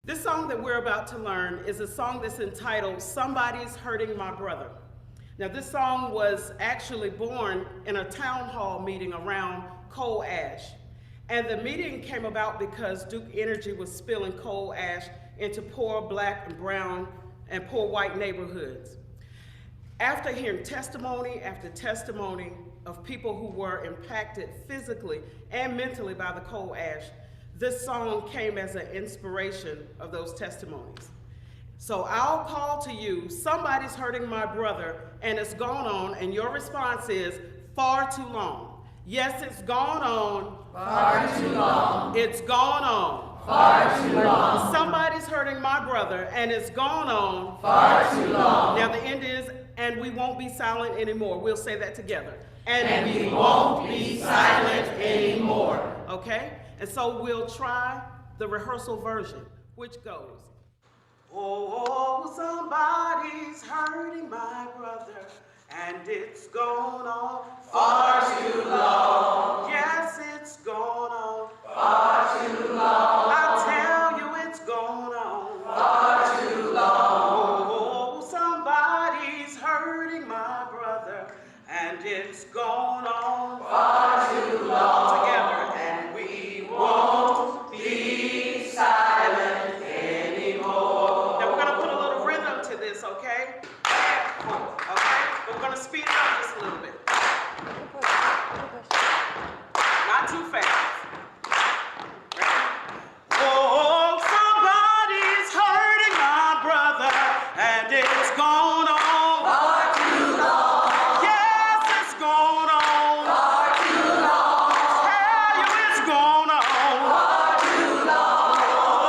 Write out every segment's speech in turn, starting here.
This song that we're about to learn is a song that's entitled Somebody's Hurting My Brother. Now, this song was actually born in a town hall meeting around coal ash. And the meeting came about because Duke Energy was spilling coal ash into poor black and brown and poor white neighborhoods. After hearing testimony after testimony of people who were impacted physically and mentally by the coal ash, this song came as an inspiration of those testimonies. So I'll call to you, somebody's hurting my brother, and it's gone on, and your response is far too long. Yes, it's gone on. Far too long. It's gone on. Far too long. Somebody's hurting my brother, and it's gone on. Far too long. Now the end is, and we won't be silent anymore. We'll say that together. And we won't be silent anymore. Okay? And so we'll try the rehearsal version, which goes, oh, somebody's hurting my brother, and it's gone on Far too long. Yes, it's gone on Far too long. I tell you it's gone on Far too long. oh, somebody's hurting my brother, and it's gone on Far too long. together, and we Won't be silent anymore. Now we're going to put a little rhythm to this, okay? Okay? But we're going to speed it up just a little bit. Not too fast. Ready? Oh, somebody's hurting my brother, and it's gone on. Far too long. Yes, it's gone on. Far too long. Tell you it's gone on. Far too long.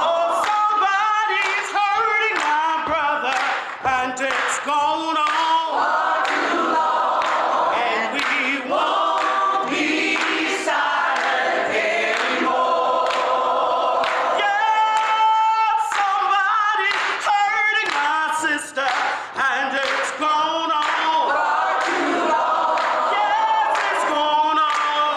Oh, somebody's hurting my brother, and it's gone on. Far too long. And we won't Be silent anymore. Yeah, somebody's hurting my sister, and it's gone on. Far too long. Yes, it's gone on.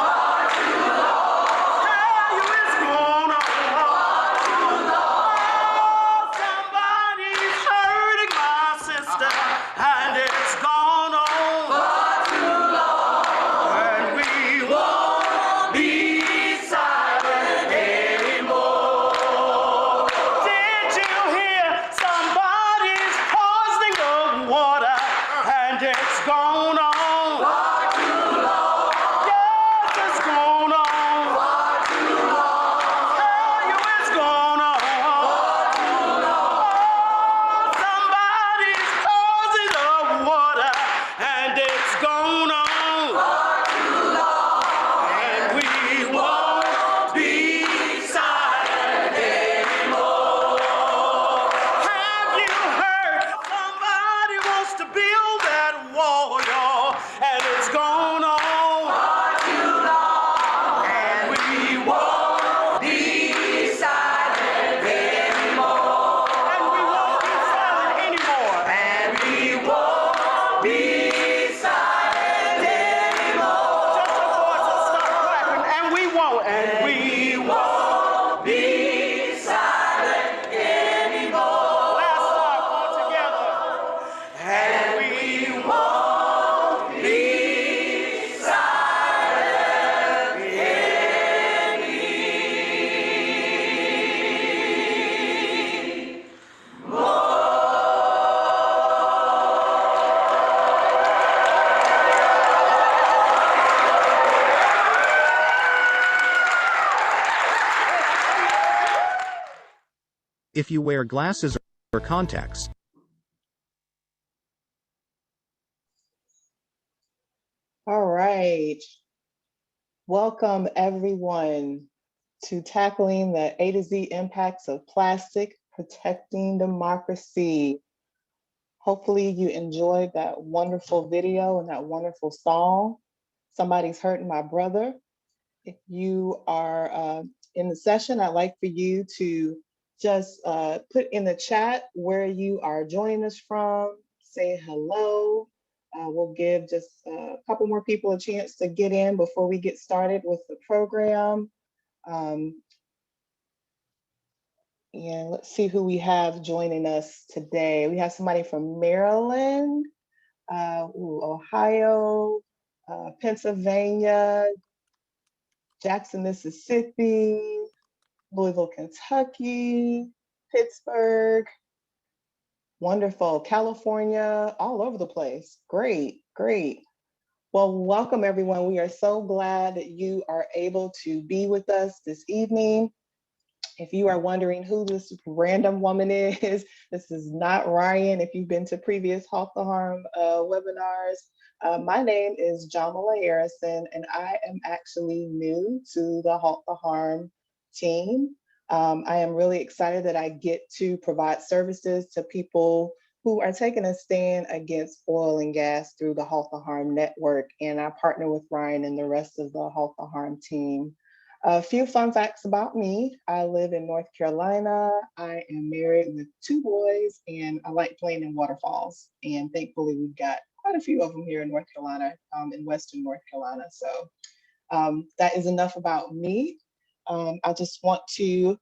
Far too long. Tell you it's gone on. Far too long. Oh, somebody's hurting my sister, and it's gone on. Far too long. And we Won't be silent anymore. Did you hear somebody's poisoning the water, and it's gone on? Far too long. Yes, it's gone on. Far too long. Tell you it's gone on. Far too long. Oh, somebody's poisoning the water, and it's gone on. Far too long. And we won't Be silent anymore. Have you heard somebody wants to build that wall, y'all, and it's gone on. Far too long. And we Won't be silent anymore. won't be silent anymore. And we won't be silent anymore. Just your voice will start clapping, and we won't. And we Won't be silent anymore. last time all together. And we Won't be silent If you wear glasses or contacts, All right. Welcome, everyone, to tackling the A to Z impacts of plastic, protecting democracy. Hopefully you enjoyed that wonderful video and that wonderful song, Somebody's Hurting My Brother. If you are in the session, I'd like for you to just put in the chat where you are joining us from, say hello. We'll give just a couple more people a chance to get in before we get started with the program. And let's see who we have joining us today. We have somebody from Maryland, Ohio, Pennsylvania, Jackson, Mississippi, Louisville, Kentucky, Pittsburgh, wonderful, California, all over the place. Great, great. Well, welcome everyone. We are so glad that you are able to be with us this evening. If you are wondering who this random woman is, this is not Ryan. If you've been to previous Halt the Harm webinars, my name is Jamala Harrison, and I am actually new to the Halt the Harm team. I am really excited that I get to provide services to people who are taking a stand against oil and gas through the Halt the Harm network. And I partner with Ryan and the rest of the Halt the Harm team. A few fun facts about me. I live in North Carolina. I am married with 2 boys, and I like playing in waterfalls. And thankfully, we've got quite a few of them here in North Carolina, in Western North Carolina. So that is enough about me. I just want to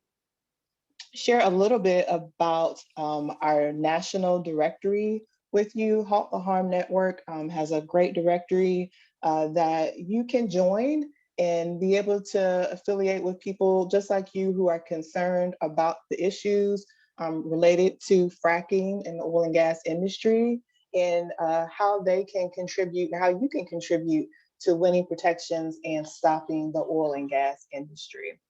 share a little bit about our national directory with you. Halt the Harm Network has a great directory that you can join and be able to affiliate with people just like you who are concerned about the issues related to fracking in the oil and gas industry, and how they can contribute, how you can contribute to winning protections and stopping the oil and gas industry.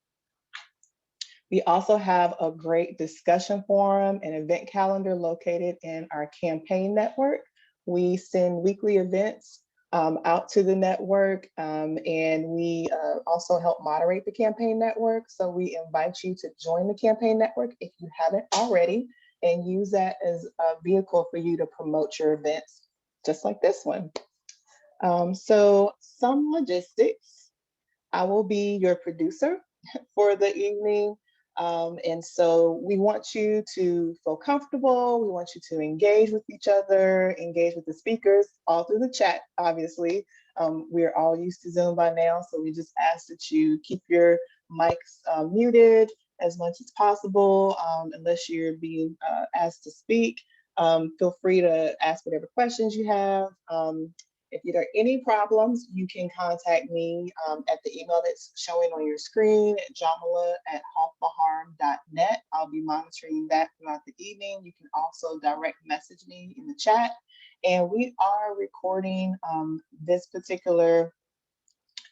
We also have a great discussion forum and event calendar located in our campaign network. We send weekly events out to the network, and we also help moderate the campaign network. So we invite you to join the campaign network if you haven't already, and use that as a vehicle for you to promote your events, just like this one. So some logistics. I will be your producer for the evening. And so we want you to feel comfortable. We want you to engage with each other, engage with the speakers, all through the chat, obviously. We're all used to Zoom by now, so we just ask that you keep your mics muted as much as possible, unless you're being asked to speak. Feel free to ask whatever questions you have. If there are any problems, you can contact me at the email that's showing on your screen, jamala@halttheharm.net. I'll be monitoring that throughout the evening. You can also direct message me in the chat. And we are recording this particular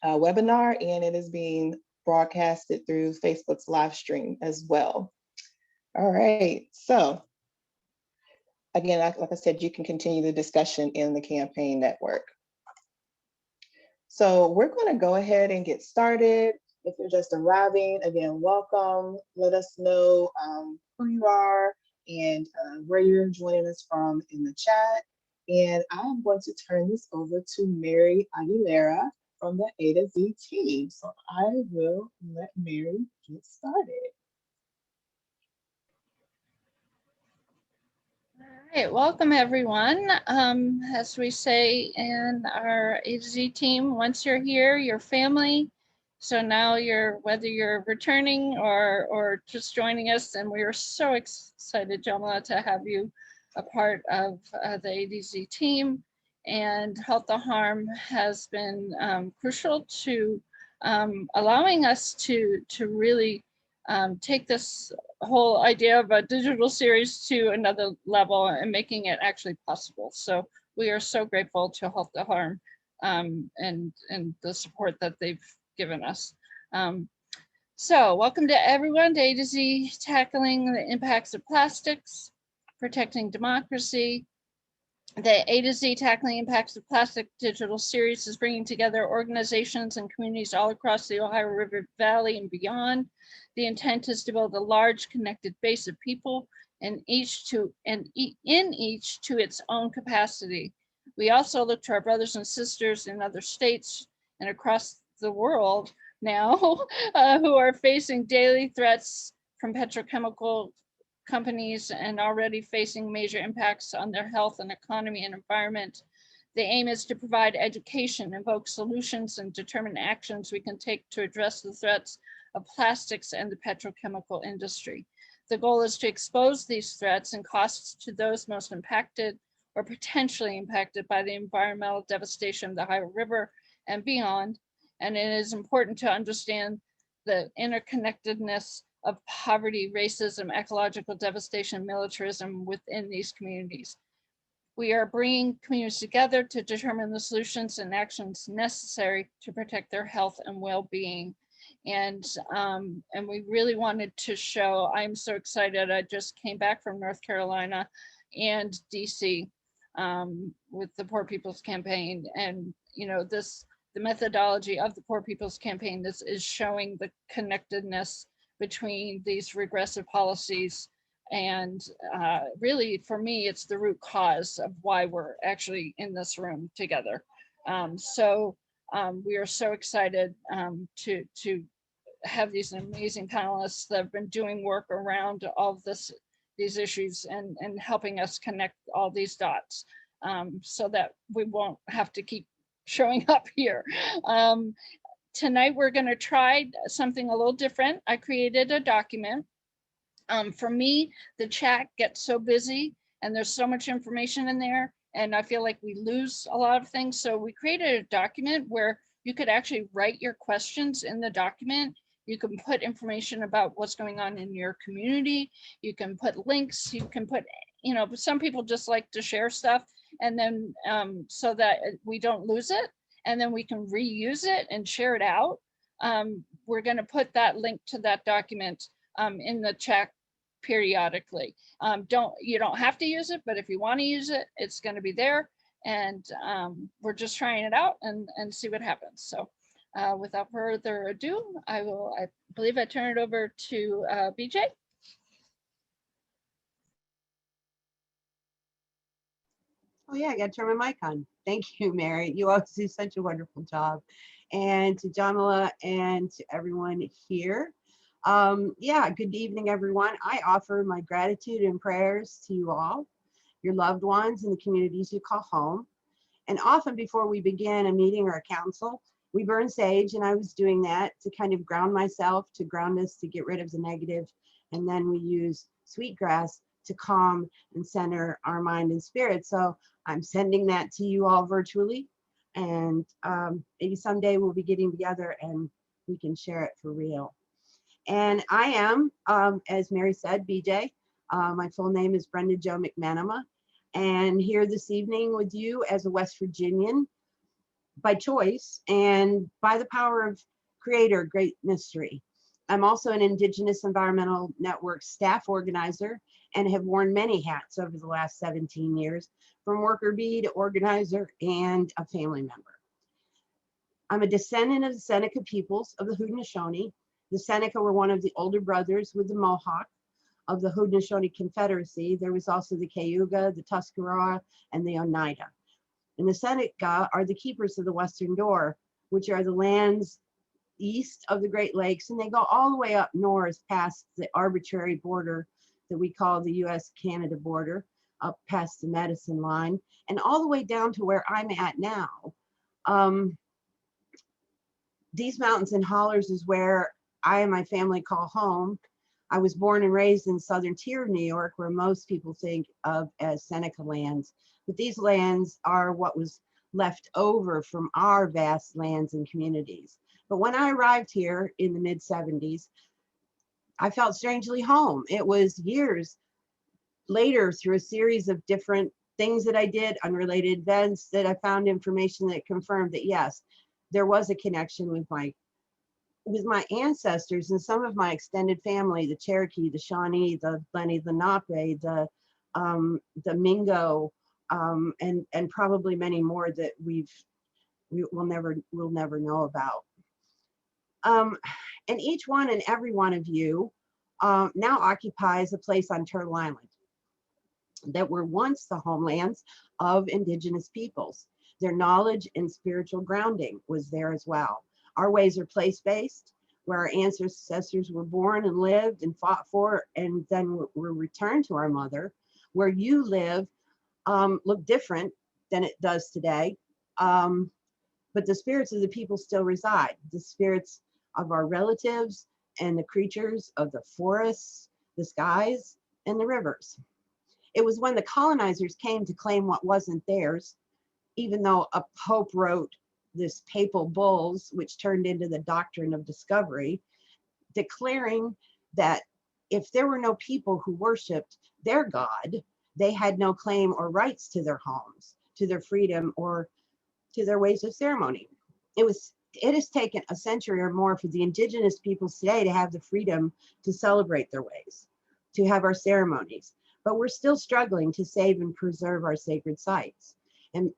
webinar, and it is being broadcasted through Facebook's live stream as well. All right, so again, like I said, you can continue the discussion in the campaign network. So we're going to go ahead and get started. If you're just arriving, again, welcome. Let us know who you are and where you're joining us from in the chat. And I'm going to turn this over to Mary Aguilera from the A to Z team. So I will let Mary get started. All right, welcome everyone. As we say in our A to Z team, once you're here, you're family. So now whether you're returning or just joining us, and we are so excited, Jamala, to have you a part of the A to Z team. And Halt the Harm has been crucial to allowing us to really take this whole idea of a digital series to another level and making it actually possible. So we are so grateful to Halt the Harm and the support that they've given us. So welcome to everyone to A to Z, tackling the impacts of plastics, protecting democracy. The A to Z Tackling Impacts of Plastic digital series is bringing together organizations and communities all across the Ohio River Valley and beyond. The intent is to build a large connected base of people, and in each to its own capacity. We also look to our brothers and sisters in other states and across the world now who are facing daily threats from petrochemical companies and already facing major impacts on their health and economy and environment. The aim is to provide education, invoke solutions, and determine actions we can take to address the threats of plastics and the petrochemical industry. The goal is to expose these threats and costs to those most impacted or potentially impacted by the environmental devastation of the Ohio River and beyond. And it is important to understand the interconnectedness of poverty, racism, ecological devastation, militarism within these communities. We are bringing communities together to determine the solutions and actions necessary to protect their health and well-being. And we really wanted to show, I'm so excited. I just came back from North Carolina and DC with the Poor People's Campaign. And, you know, the methodology of the Poor People's Campaign is showing the connectedness between these regressive policies. And really, for me, it's the root cause of why we're actually in this room together. We are so excited to have these amazing panelists that have been doing work around all of these issues and helping us connect all these dots so that we won't have to keep showing up here. Tonight, we're going to try something a little different. I created a document. For me, the chat gets so busy and there's so much information in there, and I feel like we lose a lot of things. So we created a document where you could actually write your questions in the document. You can put information about what's going on in your community. You can put links, you can put, you know, some people just like to share stuff, and then so that we don't lose it, and then we can reuse it and share it out. We're going to put that link to that document in the chat periodically. You don't have to use it, but if you want to use it, it's going to be there. And we're just trying it out and see what happens. So without further ado, I believe I turn it over to BJ. Oh yeah, I got to turn my mic on. Thank you, Mary. You always do such a wonderful job. And to Jamila and to everyone here. Yeah, good evening, everyone. I offer my gratitude and prayers to you all, your loved ones, and the communities you call home. And often before we begin a meeting or a council, we burn sage, and I was doing that to kind of ground myself, to ground us, to get rid of the negative. And then we use sweetgrass to calm and center our mind and spirit. So I'm sending that to you all virtually. And maybe someday we'll be getting together and we can share it for real. And I am, as Mary said, BJ. My full name is Brenda Jo McManama. And here this evening with you as a West Virginian by choice and by the power of Creator, Great Mystery. I'm also an Indigenous Environmental Network staff organizer and have worn many hats over the last 17 years, from worker bee to organizer and a family member. I'm a descendant of the Seneca peoples of the Haudenosaunee. The Seneca were one of the older brothers with the Mohawk of the Haudenosaunee Confederacy. There was also the Cayuga, the Tuscarora, and the Oneida. And the Seneca are the keepers of the Western Door, which are the lands east of the Great Lakes, and they go all the way up north past the arbitrary border that we call the US-Canada border, up past the Medicine Line, and all the way down to where I'm at now. These mountains and hollers is where I and my family call home. I was born and raised in southern tier of New York, where most people think of as Seneca lands. But these lands are what was left over from our vast lands and communities. But when I arrived here in the mid-70s, I felt strangely home. It was years later, through a series of different things that I did, unrelated events, that I found information that confirmed that yes, there was a connection with my ancestors and some of my extended family, the Cherokee, the Shawnee, the Lenni, the Nape, the Mingo, and probably many more that we'll never know about. And each one and every one of you now occupies a place on Turtle Island that were once the homelands of Indigenous peoples. Their knowledge and spiritual grounding was there as well. Our ways are place-based, where our ancestors were born and lived and fought for, and then were returned to our mother. Where you live look different than it does today, but the spirits of the people still reside. The spirits of our relatives and the creatures of the forests, the skies, and the rivers. It was when the colonizers came to claim what wasn't theirs, even though a pope wrote this papal bulls, which turned into the doctrine of discovery, declaring that if there were no people who worshiped their God, they had no claim or rights to their homes, to their freedom, or to their ways of ceremony. It has taken a century or more for the indigenous peoples today to have the freedom to celebrate their ways, to have our ceremonies, but we're still struggling to save and preserve our sacred sites. And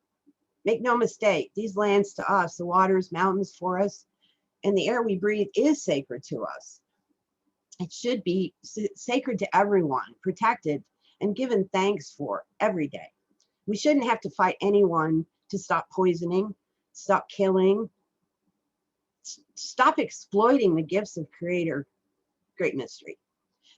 make no mistake, these lands to us, the waters, mountains, forests, and the air we breathe is sacred to us. It should be sacred to everyone, protected, and given thanks for every day. We shouldn't have to fight anyone to stop poisoning, stop killing, stop exploiting the gifts of Creator, great mystery.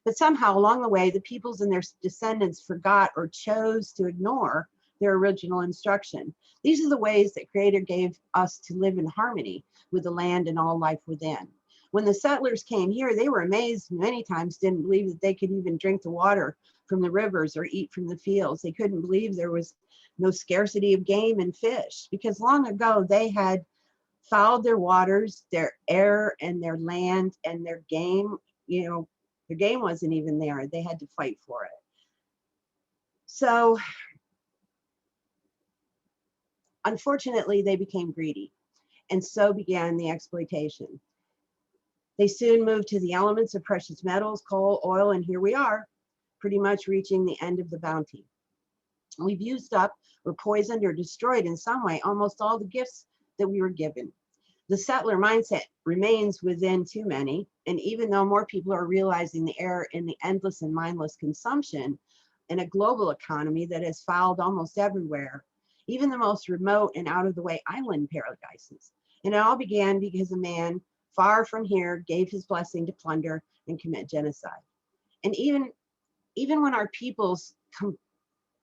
But somehow along the way, the peoples and their descendants forgot or chose to ignore their original instruction. These are the ways that Creator gave us to live in harmony with the land and all life within. When the settlers came here, they were amazed, many times didn't believe that they could even drink the water from the rivers or eat from the fields. They couldn't believe there was no scarcity of game and fish, because long ago they had fouled their waters, their air, and their land, and their game. Their game wasn't even there. They had to fight for it. So unfortunately, they became greedy, and so began the exploitation. They soon moved to the elements of precious metals, coal, oil, and here we are, pretty much reaching the end of the bounty. We've used up or poisoned or destroyed in some way almost all the gifts that we were given. The settler mindset remains within too many, and even though more people are realizing the error in the endless and mindless consumption in a global economy that has fouled almost everywhere, even the most remote and out of the way island paradises. And it all began because a man far from here gave his blessing to plunder and commit genocide. And even when our peoples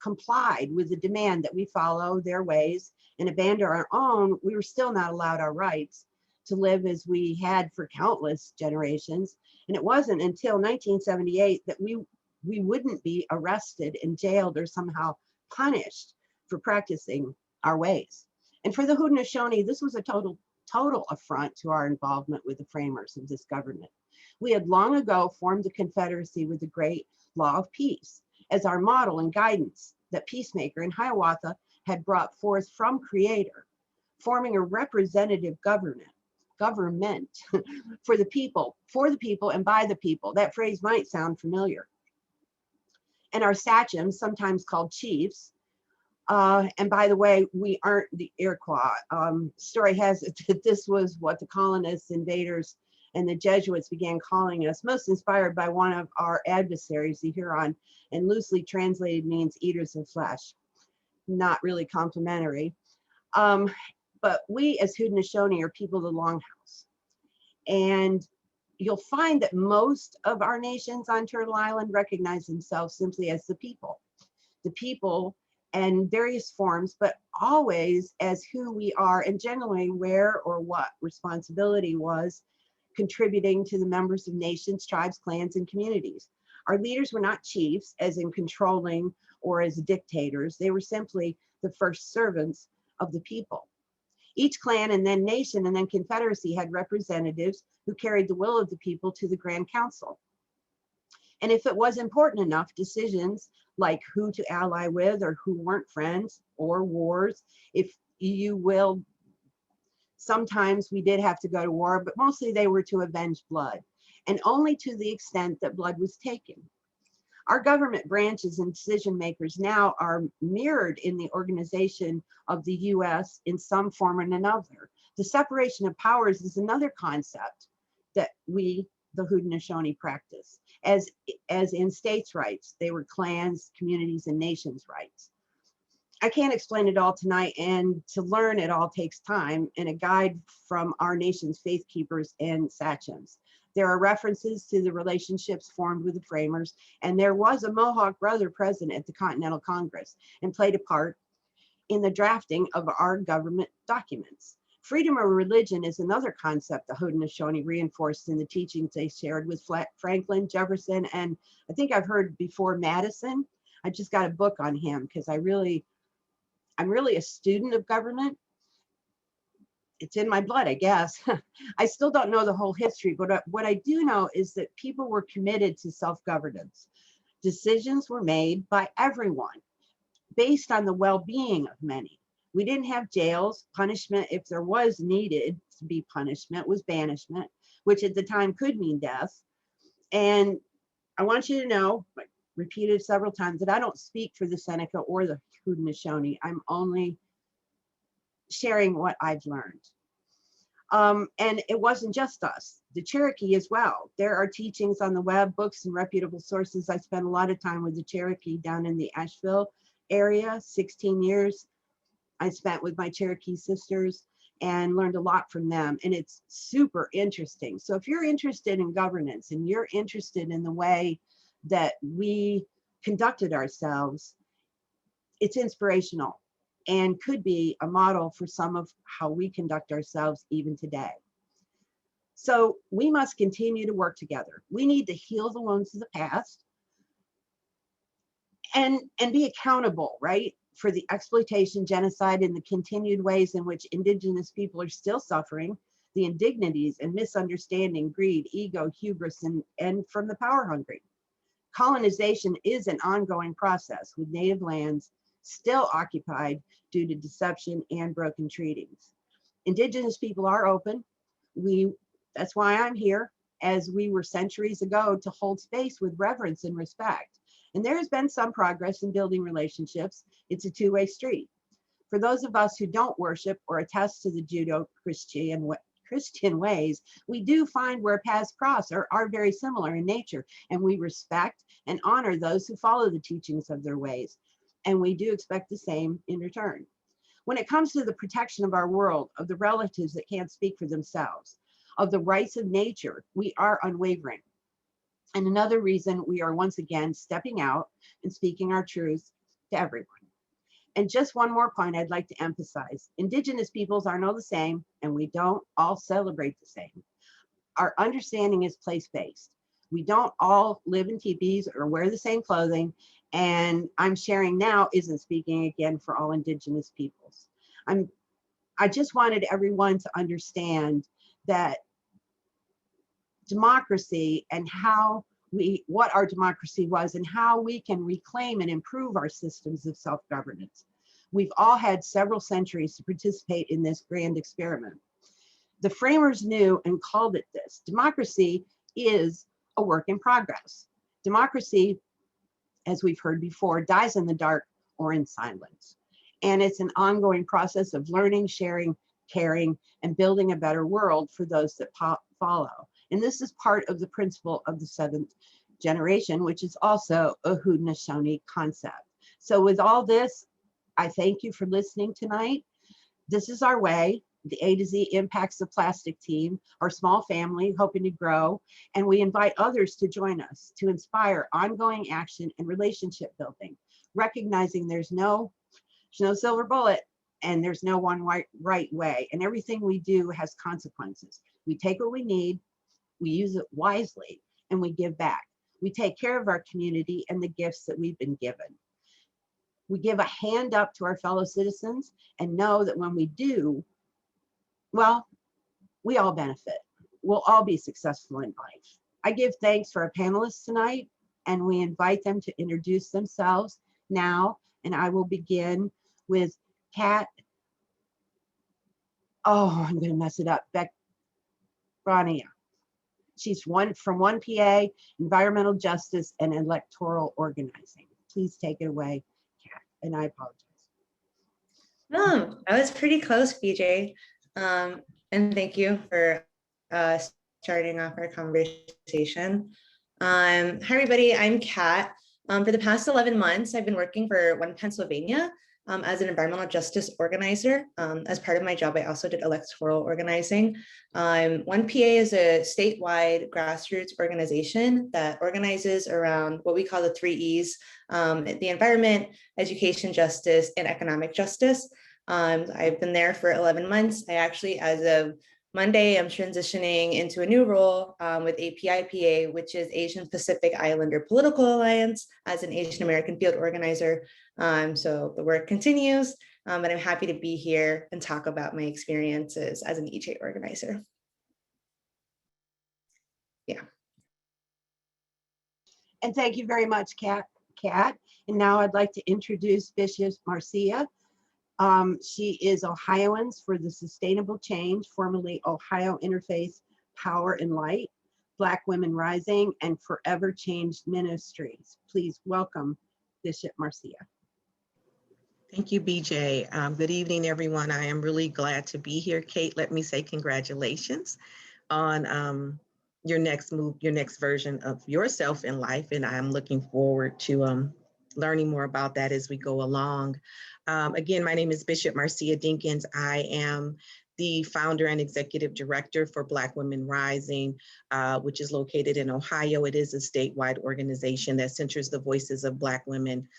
complied with the demand that we follow their ways and abandon our own, we were still not allowed our rights to live as we had for countless generations. And it wasn't until 1978 that we wouldn't be arrested and jailed or somehow punished for practicing our ways. And for the Haudenosaunee, this was a total affront to our involvement with the framers of this government. We had long ago formed the Confederacy with the great law of peace as our model and guidance that Peacemaker and Hiawatha had brought forth from Creator, forming a representative government for the people, and by the people. That phrase might sound familiar. And our sachems, sometimes called chiefs, and by the way, we aren't the Iroquois. Story has it that this was what the colonists, invaders, and the Jesuits began calling us, most inspired by one of our adversaries, the Huron, and loosely translated means eaters of flesh. Not really complimentary. But we as Haudenosaunee are people of the Longhouse. And you'll find that most of our nations on Turtle Island recognize themselves simply as the people. The people and various forms, but always as who we are and generally where or what responsibility was contributing to the members of nations, tribes, clans, and communities. Our leaders were not chiefs, as in controlling or as dictators. They were simply the first servants of the people. Each clan and then nation and then confederacy had representatives who carried the will of the people to the Grand Council. And if it was important enough, decisions like who to ally with or who weren't friends, or wars, if you will, sometimes we did have to go to war, but mostly they were to avenge blood, and only to the extent that blood was taken. Our government branches and decision makers now are mirrored in the organization of the US in some form or another. The separation of powers is another concept that we, the Haudenosaunee, practice. As in states' rights, they were clans, communities, and nations' rights. I can't explain it all tonight, and to learn it all takes time and a guide from our nation's faith keepers and sachems. There are references to the relationships formed with the framers, and there was a Mohawk brother present at the Continental Congress and played a part in the drafting of our government documents. Freedom of religion is another concept the Haudenosaunee reinforced in the teachings they shared with Franklin, Jefferson, and I think I've heard before Madison. I just got a book on him because I'm really a student of government. It's in my blood, I guess. I still don't know the whole history, but what I do know is that people were committed to self-governance. Decisions were made by everyone based on the well-being of many. We didn't have jails. Punishment, if there was needed to be punishment, was banishment, which at the time could mean death. And I want you to know, like repeated several times, that I don't speak for the Seneca or the Haudenosaunee. I'm only sharing what I've learned. And it wasn't just us, the Cherokee as well. There are teachings on the web, books and reputable sources. I spent a lot of time with the Cherokee down in the Asheville area, 16 years. I spent with my Cherokee sisters and learned a lot from them. And it's super interesting. So if you're interested in governance and you're interested in the way that we conducted ourselves, it's inspirational and could be a model for some of how we conduct ourselves even today. So we must continue to work together. We need to heal the wounds of the past and be accountable, right? For the exploitation, genocide, and the continued ways in which Indigenous people are still suffering, the indignities and misunderstanding, greed, ego, hubris, and from the power hungry. Colonization is an ongoing process with native lands still occupied due to deception and broken treaties. Indigenous people are open. That's why I'm here, as we were centuries ago, to hold space with reverence and respect. And there has been some progress in building relationships. It's a two-way street. For those of us who don't worship or attest to the Judeo-Christian ways, we do find where paths cross are very similar in nature, and we respect and honor those who follow the teachings of their ways. And we do expect the same in return. When it comes to the protection of our world, of the relatives that can't speak for themselves, of the rights of nature, we are unwavering. And another reason we are once again stepping out and speaking our truth to everyone. And just one more point I'd like to emphasize. Indigenous peoples aren't all the same, and we don't all celebrate the same. Our understanding is place-based. We don't all live in teepees or wear the same clothing, and I'm sharing now isn't speaking again for all Indigenous peoples. I just wanted everyone to understand that democracy and what our democracy was and how we can reclaim and improve our systems of self-governance. We've all had several centuries to participate in this grand experiment. The framers knew and called it this. Democracy is a work in progress. Democracy, as we've heard before, dies in the dark or in silence. And it's an ongoing process of learning, sharing, caring, and building a better world for those that follow. And this is part of the principle of the seventh generation, which is also a Haudenosaunee concept. So with all this, I thank you for listening tonight. This is our way, the A to Z Impacts of Plastic team, our small family hoping to grow. And we invite others to join us to inspire ongoing action and relationship building, recognizing there's no silver bullet and there's no one right way. And everything we do has consequences. We take what we need, we use it wisely, and we give back. We take care of our community and the gifts that we've been given. We give a hand up to our fellow citizens and know that when we do, well, we all benefit. We'll all be successful in life. I give thanks for our panelists tonight, and we invite them to introduce themselves now. And I will begin with Kat. Oh, I'm going to mess it up. Beck Brania. She's from 1PA, Environmental Justice and Electoral Organizing. Please take it away, Kat, and I apologize. No, I was pretty close, BJ. And thank you for starting off our conversation. Hi, everybody, I'm Kat. For the past 11 months, I've been working for One Pennsylvania as an environmental justice organizer. As part of my job, I also did electoral organizing. 1PA is a statewide grassroots organization that organizes around what we call the 3 E's, the environment, education, justice, and economic justice. I've been there for 11 months. I actually, as of Monday, I'm transitioning into a new role with APIPA, which is Asian Pacific Islander Political Alliance, as an Asian American field organizer. So the work continues, and I'm happy to be here and talk about my experiences as an EJ organizer. Yeah. And thank you very much, Kat. And now I'd like to introduce Bishop Marcia. She is Ohioans for the Sustainable Change, formerly Ohio Interfaith Power and Light, Black Women Rising, and Forever Changed Ministries. Please welcome Bishop Marcia. Thank you, BJ. Good evening, everyone. I am really glad to be here. Kate, let me say congratulations on your next move, your next version of yourself in life. And I'm looking forward to learning more about that as we go along. Again, my name is Bishop Marcia Dinkins. I am the founder and executive director for Black Women Rising, which is located in Ohio. It is a statewide organization that centers the voices of Black women.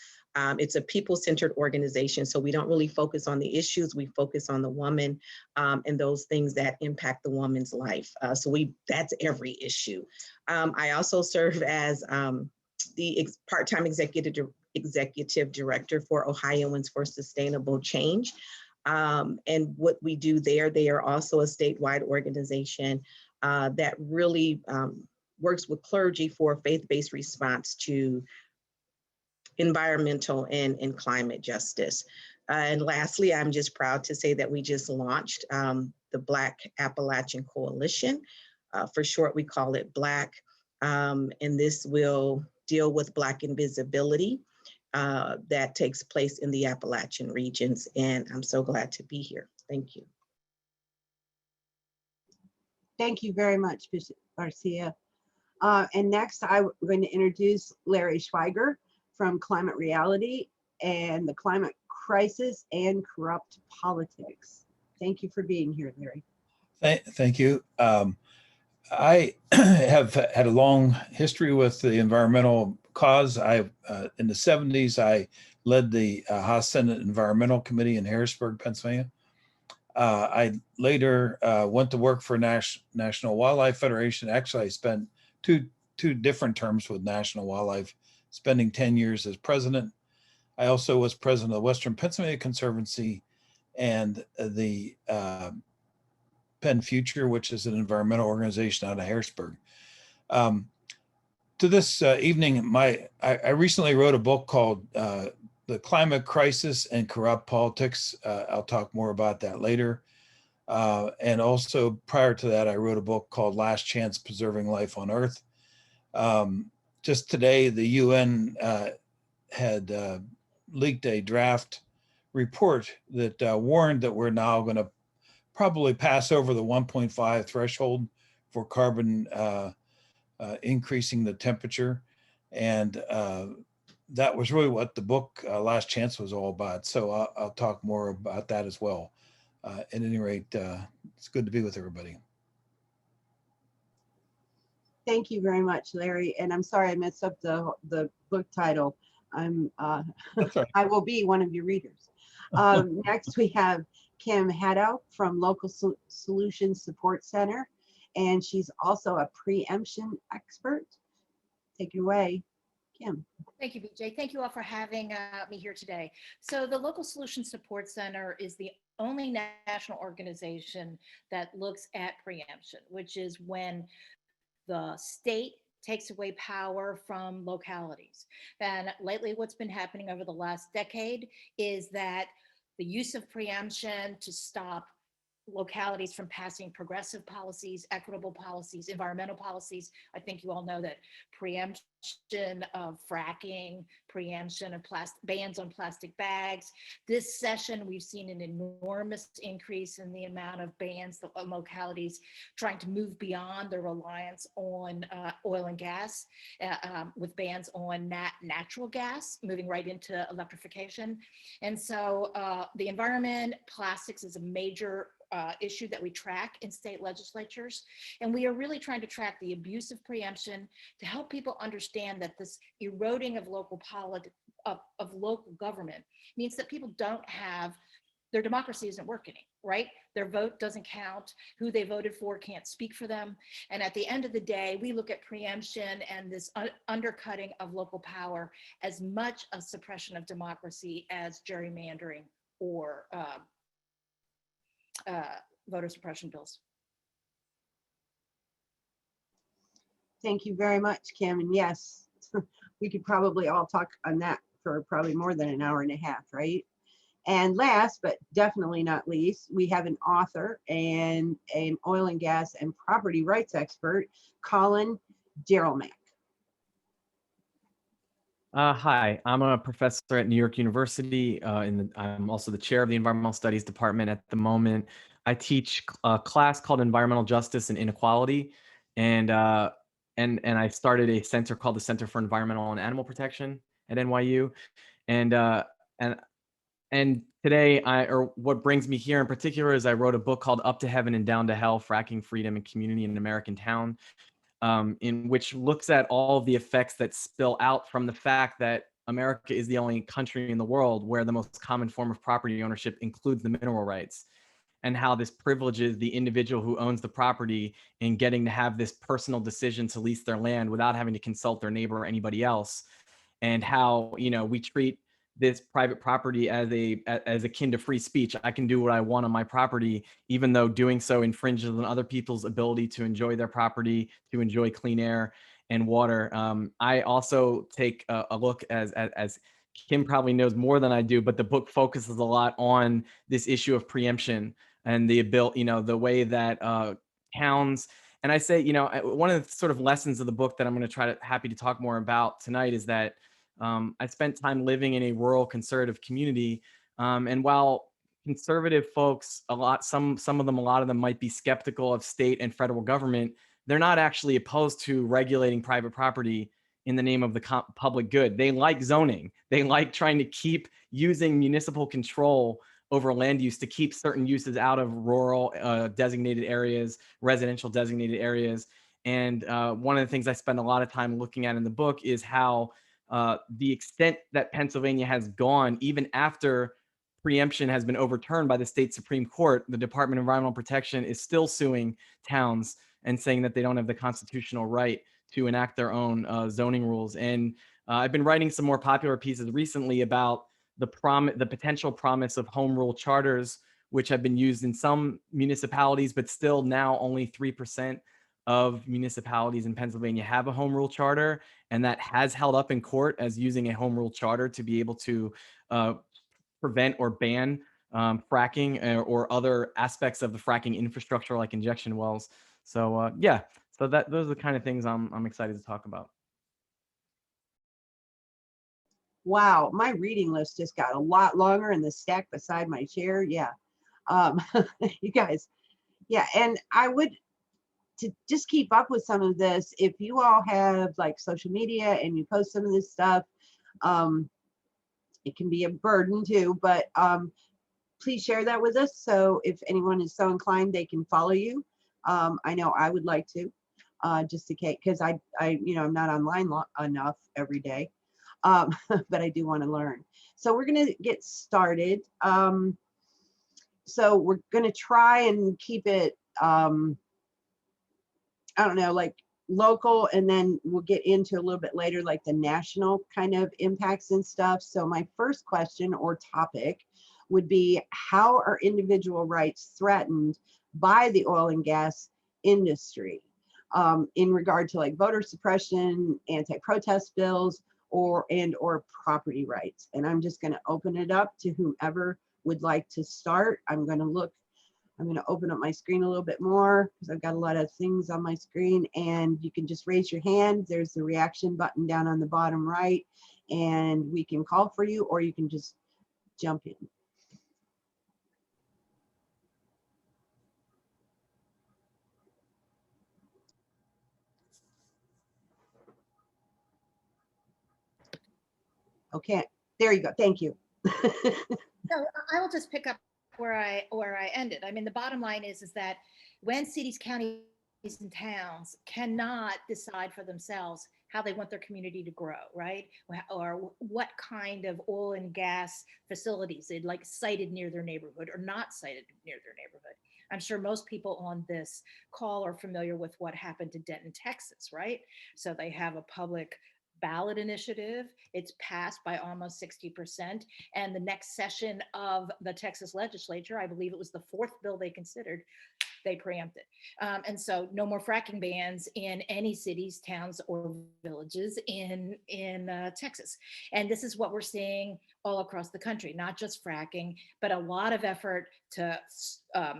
It's a people-centered organization, so we don't really focus on the issues, we focus on the woman and those things that impact the woman's life. That's every issue. I also serve as the part-time executive director for Ohioans for Sustainable Change. And what we do there, they are also a statewide organization that really works with clergy for faith-based response to environmental and climate justice. And lastly, I'm just proud to say that we just launched the Black Appalachian Coalition. For short, we call it Black. And this will deal with Black invisibility that takes place in the Appalachian regions. And I'm so glad to be here. Thank you. Thank you very much, Bishop Marcia. And next, I'm going to introduce Larry Schweiger from Climate Reality and the Climate Crisis and Corrupt Politics. Thank you for being here, Larry. Thank you. I have had a long history with the environmental cause. In the 70s, I led the House Senate Environmental Committee in Harrisburg, Pennsylvania. I later went to work for National Wildlife Federation. Actually, I spent two different terms with National Wildlife, spending 10 years as president. I also was president of the Western Pennsylvania Conservancy and the Penn Future, which is an environmental organization out of Harrisburg. To this evening, I recently wrote a book called The Climate Crisis and Corrupt Politics. I'll talk more about that later. And also prior to that, I wrote a book called Last Chance Preserving Life on Earth. Just today, the UN had leaked a draft report that warned that we're now going to probably pass over the 1.5 threshold for carbon increasing the temperature. And that was really what the book Last Chance was all about. So I'll talk more about that as well. At any rate, it's good to be with everybody. Thank you very much, Larry. And I'm sorry I messed up the book title. That's right. I will be one of your readers. Next, we have Kim Haddow from Local Solutions Support Center, and she's also a preemption expert. Take it away, Kim. Thank you, BJ. Thank you all for having me here today. So the Local Solutions Support Center is the only national organization that looks at preemption, which is when the state takes away power from localities. And lately what's been happening over the last decade is that the use of preemption to stop localities from passing progressive policies, equitable policies, environmental policies. I think you all know that preemption of fracking, preemption of bans on plastic bags. This session, we've seen an enormous increase in the amount of bans that localities trying to move beyond their reliance on oil and gas with bans on natural gas, moving right into electrification. And so the environment, plastics is a major issue that we track in state legislatures. And we are really trying to track the abuse of preemption to help people understand that this eroding of local government means that people don't have their democracy isn't working, right? Their vote doesn't count. Who they voted for can't speak for them. And at the end of the day, we look at preemption and this undercutting of local power as much a suppression of democracy as gerrymandering or voter suppression bills. Thank you very much, Kim. And yes, we could probably all talk on that for probably more than an hour and a half, right? And last, but definitely not least, we have an author and an oil and gas and property rights expert, Colin Derelmack. Hi, I'm a professor at New York University. I'm also the chair of the Environmental Studies Department at the moment. I teach a class called Environmental Justice and Inequality, and I started a center called the Center for Environmental and Animal Protection at NYU, and today, what brings me here in particular is I wrote a book called Up to Heaven and Down to Hell: Fracking, Freedom, and Community in an American Town, in which looks at all of the effects that spill out from the fact that America is the only country in the world where the most common form of property ownership includes the mineral rights, and how this privileges the individual who owns the property in getting to have this personal decision to lease their land without having to consult their neighbor or anybody else, and how, you know, we treat this private property as akin to free speech. I can do what I want on my property, even though doing so infringes on other people's ability to enjoy their property, to enjoy clean air and water. I also take a look, as Kim probably knows more than I do, but the book focuses a lot on this issue of preemption and the ability, you know, the way that towns, and I say, you know, one of the sort of lessons of the book that I'm going to happy to talk more about tonight is that I spent time living in a rural conservative community, and while conservative folks, a lot of them might be skeptical of state and federal government, they're not actually opposed to regulating private property in the name of the public good. They like zoning. They like trying to keep using municipal control over land use to keep certain uses out of rural designated areas, residential designated areas. And one of the things I spend a lot of time looking at in the book is how the extent that Pennsylvania has gone, even after preemption has been overturned by the state Supreme Court, the Department of Environmental Protection is still suing towns and saying that they don't have the constitutional right to enact their own zoning rules. And I've been writing some more popular pieces recently about the potential promise of home rule charters, which have been used in some municipalities, but still now only 3% of municipalities in Pennsylvania have a home rule charter, and that has held up in court as using a home rule charter to be able to prevent or ban fracking or other aspects of the fracking infrastructure like injection wells. So yeah, so those are the kind of things I'm excited to talk about. Wow, my reading list just got a lot longer in the stack beside my chair. Yeah, you guys, yeah, and I would, to just keep up with some of this, if you all have like social media and you post some of this stuff, it can be a burden too, but please share that with us. So if anyone is so inclined, they can follow you. I know I would like to, just in case, because I, you know, I'm not online enough every day, but I do want to learn. So we're going to get started. So we're going to try and keep it, I don't know, like local, and then we'll get into a little bit later, like the national kind of impacts and stuff. So my first question or topic would be, how are individual rights threatened by the oil and gas industry in regard to like voter suppression, anti-protest bills, or property rights? And I'm just going to open it up to whomever would like to start. I'm going to open up my screen a little bit more because I've got a lot of things on my screen, and you can just raise your hand. There's the reaction button down on the bottom right, and we can call for you, or you can just jump in. Okay, there you go. Thank you. So I will just pick up where I ended. I mean, the bottom line is that when cities, counties, and towns cannot decide for themselves how they want their community to grow, right? Or what kind of oil and gas facilities they'd like sited near their neighborhood or not sited near their neighborhood. I'm sure most people on this call are familiar with what happened to Denton, Texas, right? So they have a public ballot initiative. It's passed by almost 60%. And the next session of the Texas legislature, I believe it was the fourth bill they considered, they preempted. And so no more fracking bans in any cities, towns, or villages in Texas. And this is what we're seeing all across the country, not just fracking, but a lot of effort to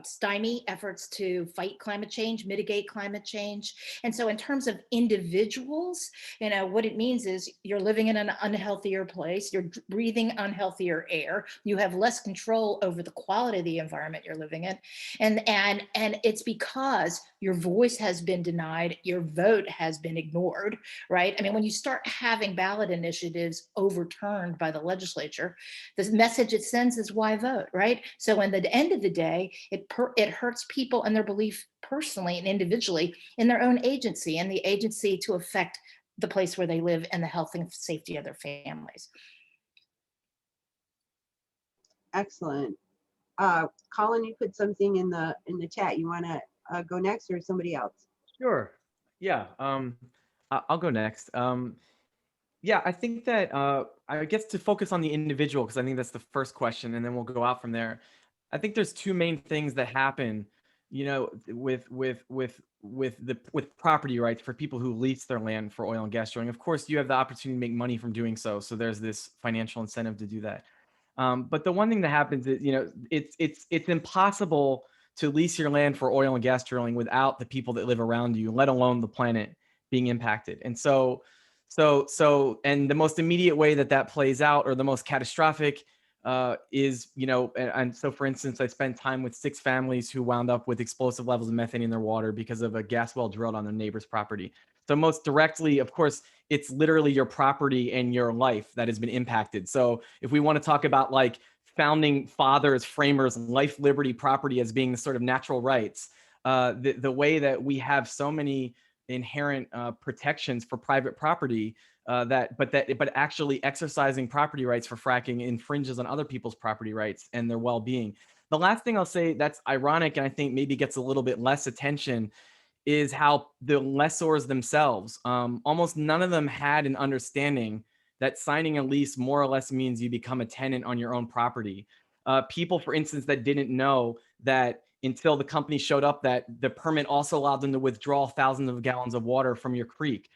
stymie efforts to fight climate change, mitigate climate change. And so in terms of individuals, you know, what it means is you're living in an unhealthier place, you're breathing unhealthier air, you have less control over the quality of the environment you're living in. And it's because your voice has been denied, your vote has been ignored, right? I mean, when you start having ballot initiatives overturned by the legislature, the message it sends is why vote, right? So in the end of the day, it hurts people and their belief personally and individually in their own agency and the agency to affect the place where they live and the health and safety of their families. Excellent. Colin, you put something in the chat. You want to go next or somebody else? Sure. Yeah. I'll go next. Yeah, I think that I guess to focus on the individual, because I think that's the first question, and then we'll go out from there. I think there's two main things that happen, you know, with property rights for people who lease their land for oil and gas drilling. Of course, you have the opportunity to make money from doing so, so there's this financial incentive to do that. But the one thing that happens is, you know, it's impossible to lease your land for oil and gas drilling without the people that live around you, let alone the planet being impacted. And so and the most immediate way that plays out, or the most catastrophic, is, you know, and so for instance, I spent time with 6 families who wound up with explosive levels of methane in their water because of a gas well drilled on their neighbor's property. So most directly, of course, it's literally your property and your life that has been impacted. So if we want to talk about like founding fathers, framers, life, liberty, property as being the sort of natural rights, the way that we have so many inherent protections for private property, but actually exercising property rights for fracking infringes on other people's property rights and their well-being. The last thing I'll say that's ironic, and I think maybe gets a little bit less attention, is how the lessors themselves, almost none of them had an understanding that signing a lease more or less means you become a tenant on your own property. People, for instance, that didn't know that until the company showed up, that the permit also allowed them to withdraw thousands of gallons of water from your creek.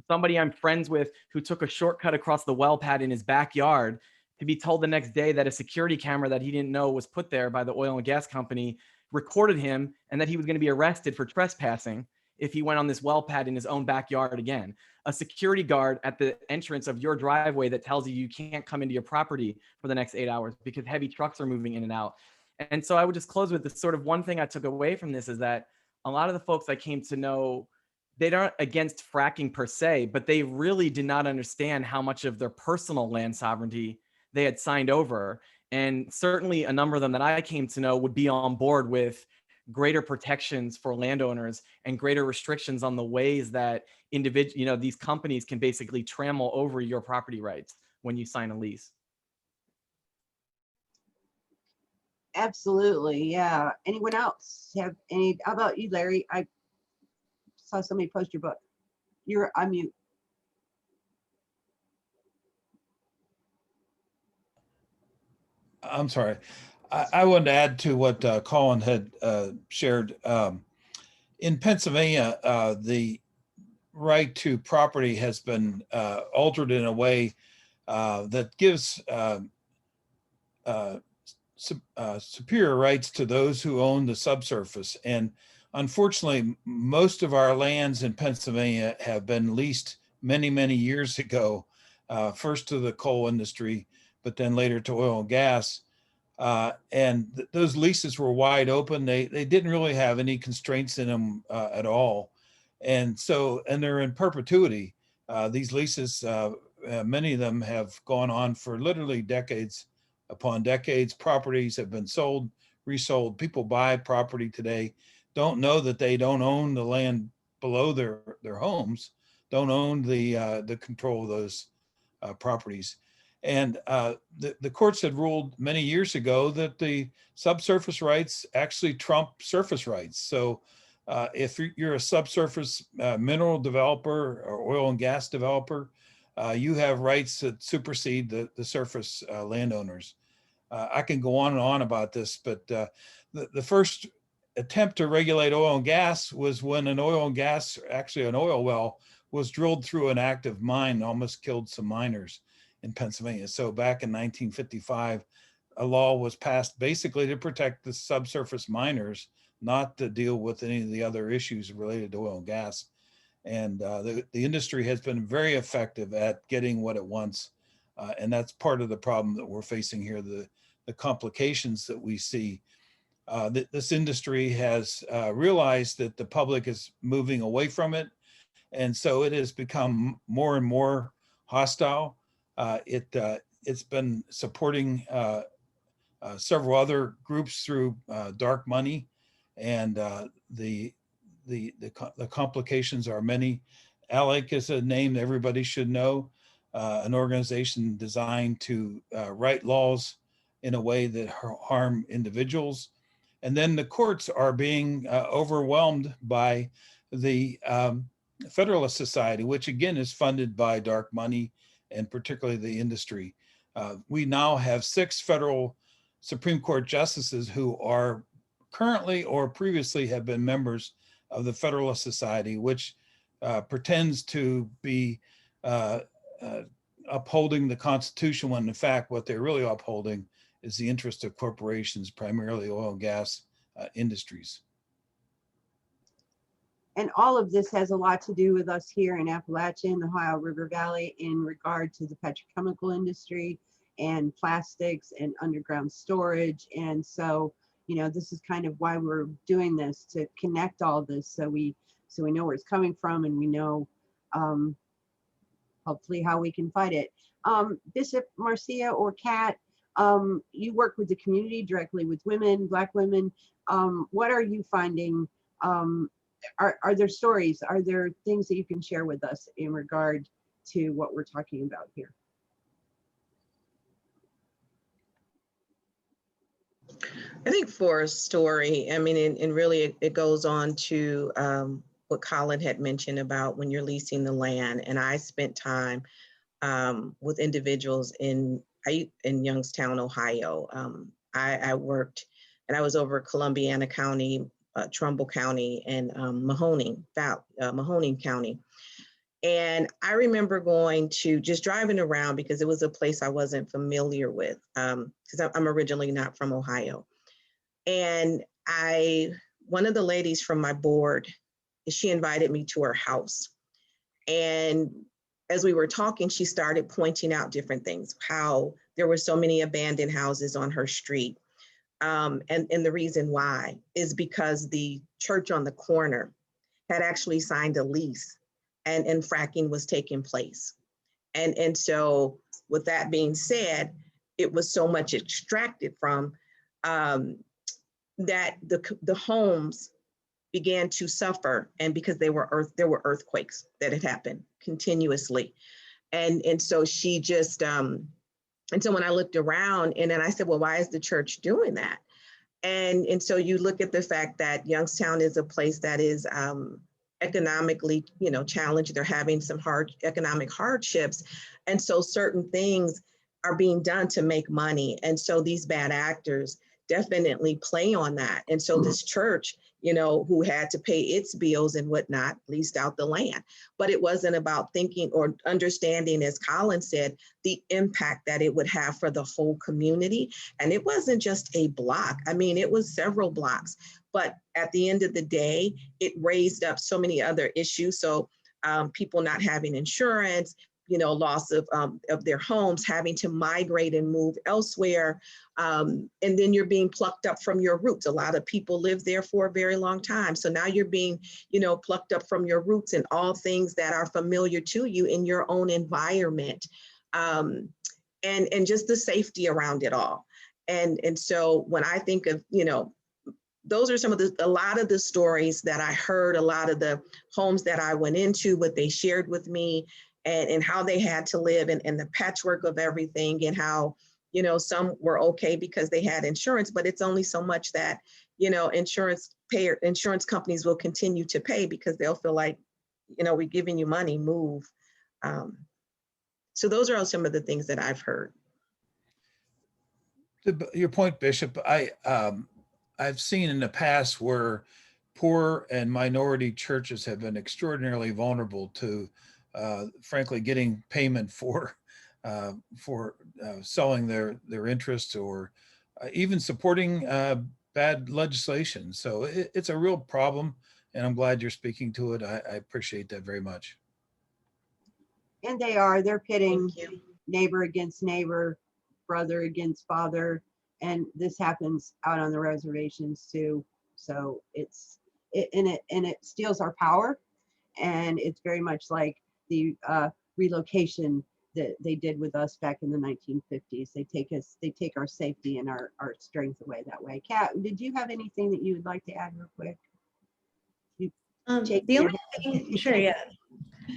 Somebody I'm friends with who took a shortcut across the well pad in his backyard to be told the next day that a security camera that he didn't know was put there by the oil and gas company recorded him, and that he was going to be arrested for trespassing if he went on this well pad in his own backyard again. A security guard at the entrance of your driveway that tells you you can't come into your property for the next 8 hours because heavy trucks are moving in and out. And so I would just close with this sort of one thing I took away from this is that a lot of the folks I came to know, they aren't against fracking per se, but they really did not understand how much of their personal land sovereignty they had signed over. And certainly a number of them that I came to know would be on board with greater protections for landowners and greater restrictions on the ways that these companies can basically trample over your property rights when you sign a lease. Absolutely. Yeah. Anyone else have any? How about you, Larry? I saw somebody post your book. You're on mute. I'm sorry. I wanted to add to what Colin had shared. In Pennsylvania, the right to property has been altered in a way that gives superior rights to those who own the subsurface. And unfortunately, most of our lands in Pennsylvania have been leased many, many years ago, first to the coal industry, but then later to oil and gas. Those leases were wide open. They didn't really have any constraints in them at all. And they're in perpetuity. These leases, many of them have gone on for literally decades upon decades. Properties have been sold, resold. People buy property today, don't know that they don't own the land below their homes. don't own the control of those properties. And the courts had ruled many years ago that the subsurface rights actually trump surface rights. So if you're a subsurface mineral developer or oil and gas developer, you have rights that supersede the surface landowners. I can go on and on about this, but the first attempt to regulate oil and gas was when an oil and gas, actually an oil well, was drilled through an active mine, almost killed some miners in Pennsylvania. So back in 1955, a law was passed basically to protect the subsurface miners, not to deal with any of the other issues related to oil and gas. And the industry has been very effective at getting what it wants. And that's part of the problem that we're facing here, the complications that we see. This industry has realized that the public is moving away from it. And so it has become more and more hostile. It's been supporting several other groups through dark money, and the complications are many. ALEC is a name that everybody should know, an organization designed to write laws in a way that harm individuals. And then the courts are being overwhelmed by the Federalist Society, which again is funded by dark money and particularly the industry. We now have 6 federal Supreme Court justices who are currently or previously have been members of the Federalist Society, which pretends to be upholding the Constitution when in fact what they're really upholding is the interest of corporations, primarily oil and gas industries. And all of this has a lot to do with us here in Appalachia, in the Ohio River Valley, in regard to the petrochemical industry and plastics and underground storage. And so, you know, this is kind of why we're doing this, to connect all this so we know where it's coming from, and we know hopefully how we can fight it. Bishop Marcia or Kat, you work with the community directly with women, Black women. What are you finding? Are there stories? Are there things that you can share with us in regard to what we're talking about here? I think for a story, I mean, and really it goes on to what Colin had mentioned about when you're leasing the land. And I spent time with individuals in Youngstown, Ohio. I worked, and I was over Columbiana County, Trumbull County, and Mahoning County. And I remember going to just driving around because it was a place I wasn't familiar with, because I'm originally not from Ohio. And one of the ladies from my board, she invited me to her house. And as we were talking, she started pointing out different things, how there were so many abandoned houses on her street. And the reason why is because the church on the corner had actually signed a lease, and fracking was taking place. And so with that being said, it was so much extracted from that the homes began to suffer, and because there were earthquakes that had happened continuously. And so she just, and so when I looked around, and then I said, well, why is the church doing that? And so you look at the fact that Youngstown is a place that is economically, challenged. They're having some economic hardships. And so certain things are being done to make money. And so these bad actors definitely play on that. And so this church, who had to pay its bills and whatnot, leased out the land. But it wasn't about thinking or understanding, as Colin said, the impact that it would have for the whole community. And it wasn't just a block. I mean, it was several blocks. But at the end of the day, it raised up so many other issues. So people not having insurance, loss of their homes, having to migrate and move elsewhere. And then you're being plucked up from your roots. A lot of people live there for a very long time. So now you're being, plucked up from your roots and all things that are familiar to you in your own environment. And just the safety around it all. And so when I think of, those are a lot of the stories that I heard, a lot of the homes that I went into, what they shared with me, and how they had to live, and the patchwork of everything, and how, some were okay because they had insurance, but it's only so much that, insurance companies will continue to pay because they'll feel like, we're giving you money, move. So those are all some of the things that I've heard. Your point, Bishop, I've seen in the past where poor and minority churches have been extraordinarily vulnerable to, frankly, getting payment for selling their interests, or even supporting bad legislation. So it's a real problem, and I'm glad you're speaking to it. I appreciate that very much. And they're pitting neighbor against neighbor, brother against father, and this happens out on the reservations too. So it steals our power, and it's very much like the relocation that they did with us back in the 1950s. They take our safety and our strength away that way. Kat, did you have anything that you would like to add real quick? The only thing, sure, yeah.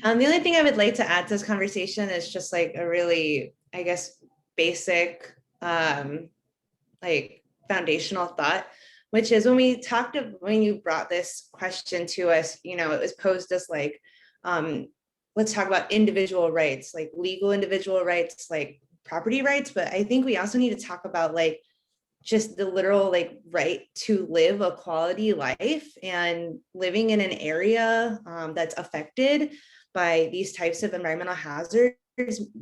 The only thing I would like to add to this conversation is just like a really, I guess, basic, like foundational thought, which is when you brought this question to us, it was posed as like, let's talk about individual rights, like legal individual rights, like property rights. But I think we also need to talk about like just the literal like right to live a quality life, and living in an area that's affected by these types of environmental hazards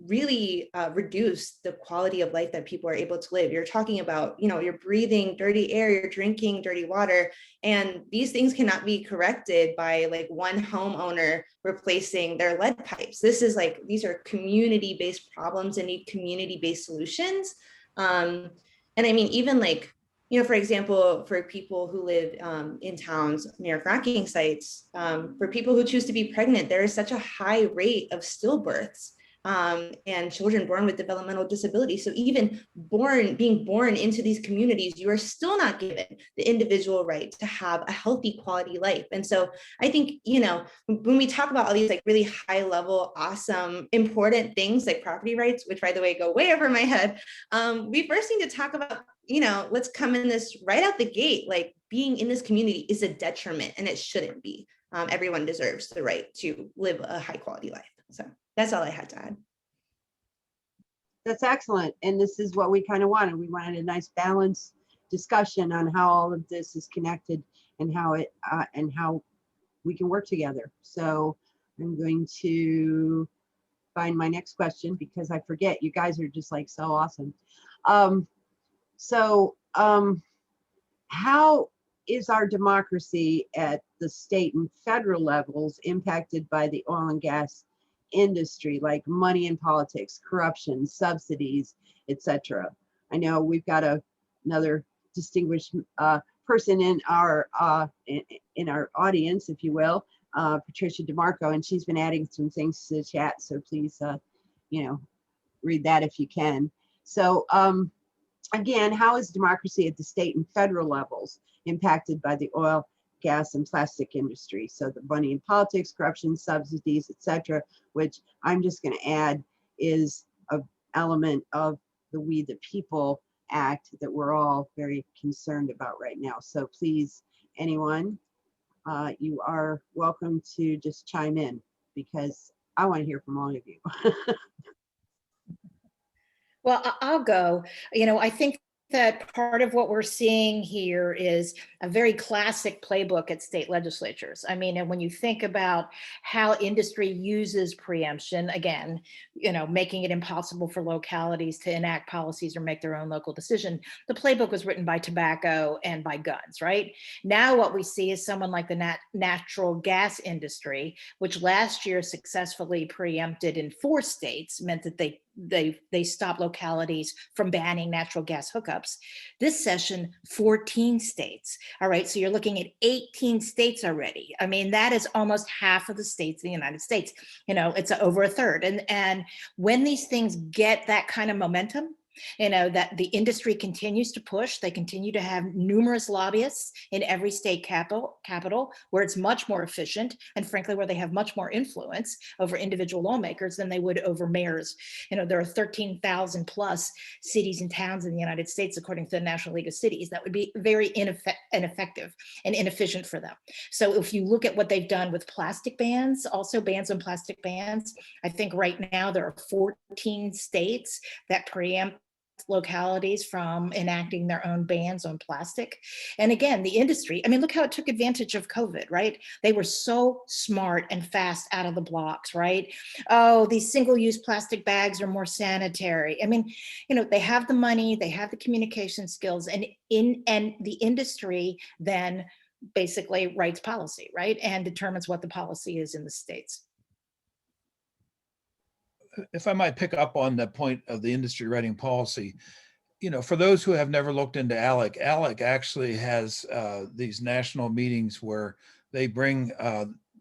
really reduce the quality of life that people are able to live. You're talking about, you're breathing dirty air, you're drinking dirty water, and these things cannot be corrected by like one homeowner replacing their lead pipes. These are community-based problems and need community-based solutions. And I mean, even like, for example, for people who live in towns near fracking sites, for people who choose to be pregnant, there is such a high rate of stillbirths and children born with developmental disabilities. So even being born into these communities, you are still not given the individual right to have a healthy quality life. And so I think, when we talk about all these like really high level, awesome, important things like property rights, which by the way, go way over my head, we first need to talk about, let's come in this right out the gate, like being in this community is a detriment, and it shouldn't be. Everyone deserves the right to live a high quality life. So that's all I had to add. That's excellent. And this is what we kind of wanted. We wanted a nice balanced discussion on how all of this is connected and how we can work together. So I'm going to find my next question because I forget. You guys are just like so awesome. How is our democracy at the state and federal levels impacted by the oil and gas industry, like money in politics, corruption, subsidies, etc.? I know we've got another distinguished person in our audience, if you will, Patricia DeMarco, and she's been adding some things to the chat. So please, read that if you can. So again, how is democracy at the state and federal levels impacted by the oil, gas, and plastic industry? So the money in politics, corruption, subsidies, etc., which I'm just going to add is an element of the We the People Act that we're all very concerned about right now. So please, anyone, you are welcome to just chime in because I want to hear from all of you. Well, I'll go. I think that part of what we're seeing here is a very classic playbook at state legislatures. I mean, and when you think about how industry uses preemption, again, making it impossible for localities to enact policies or make their own local decision, the playbook was written by tobacco and by guns, right? Now what we see is someone like the natural gas industry, which last year successfully preempted in 4 states, meant that they stopped localities from banning natural gas hookups. This session, 14 states. All right, so you're looking at 18 states already. I mean, that is almost half of the states in the United States. It's over a third. And when these things get that kind of momentum, You know, that the industry continues to push. They continue to have numerous lobbyists in every state capital where it's much more efficient, and frankly, where they have much more influence over individual lawmakers than they would over mayors. You know, there are 13,000 plus cities and towns in the United States, according to the National League of Cities. That would be very ineffective and inefficient for them. So if you look at what they've done with plastic bans, also bans on plastic bans, I think right now there are 14 states that preempt localities from enacting their own bans on plastic. And again, the industry, I mean, look how it took advantage of COVID, right? They were so smart and fast out of the blocks, right? Oh, these single-use plastic bags are more sanitary. I mean, you know, they have the money, they have the communication skills, and the industry then basically writes policy, right? And determines what the policy is in the states. If I might pick up on the point of the industry writing policy, you know, for those who have never looked into ALEC, ALEC actually has these national meetings where they bring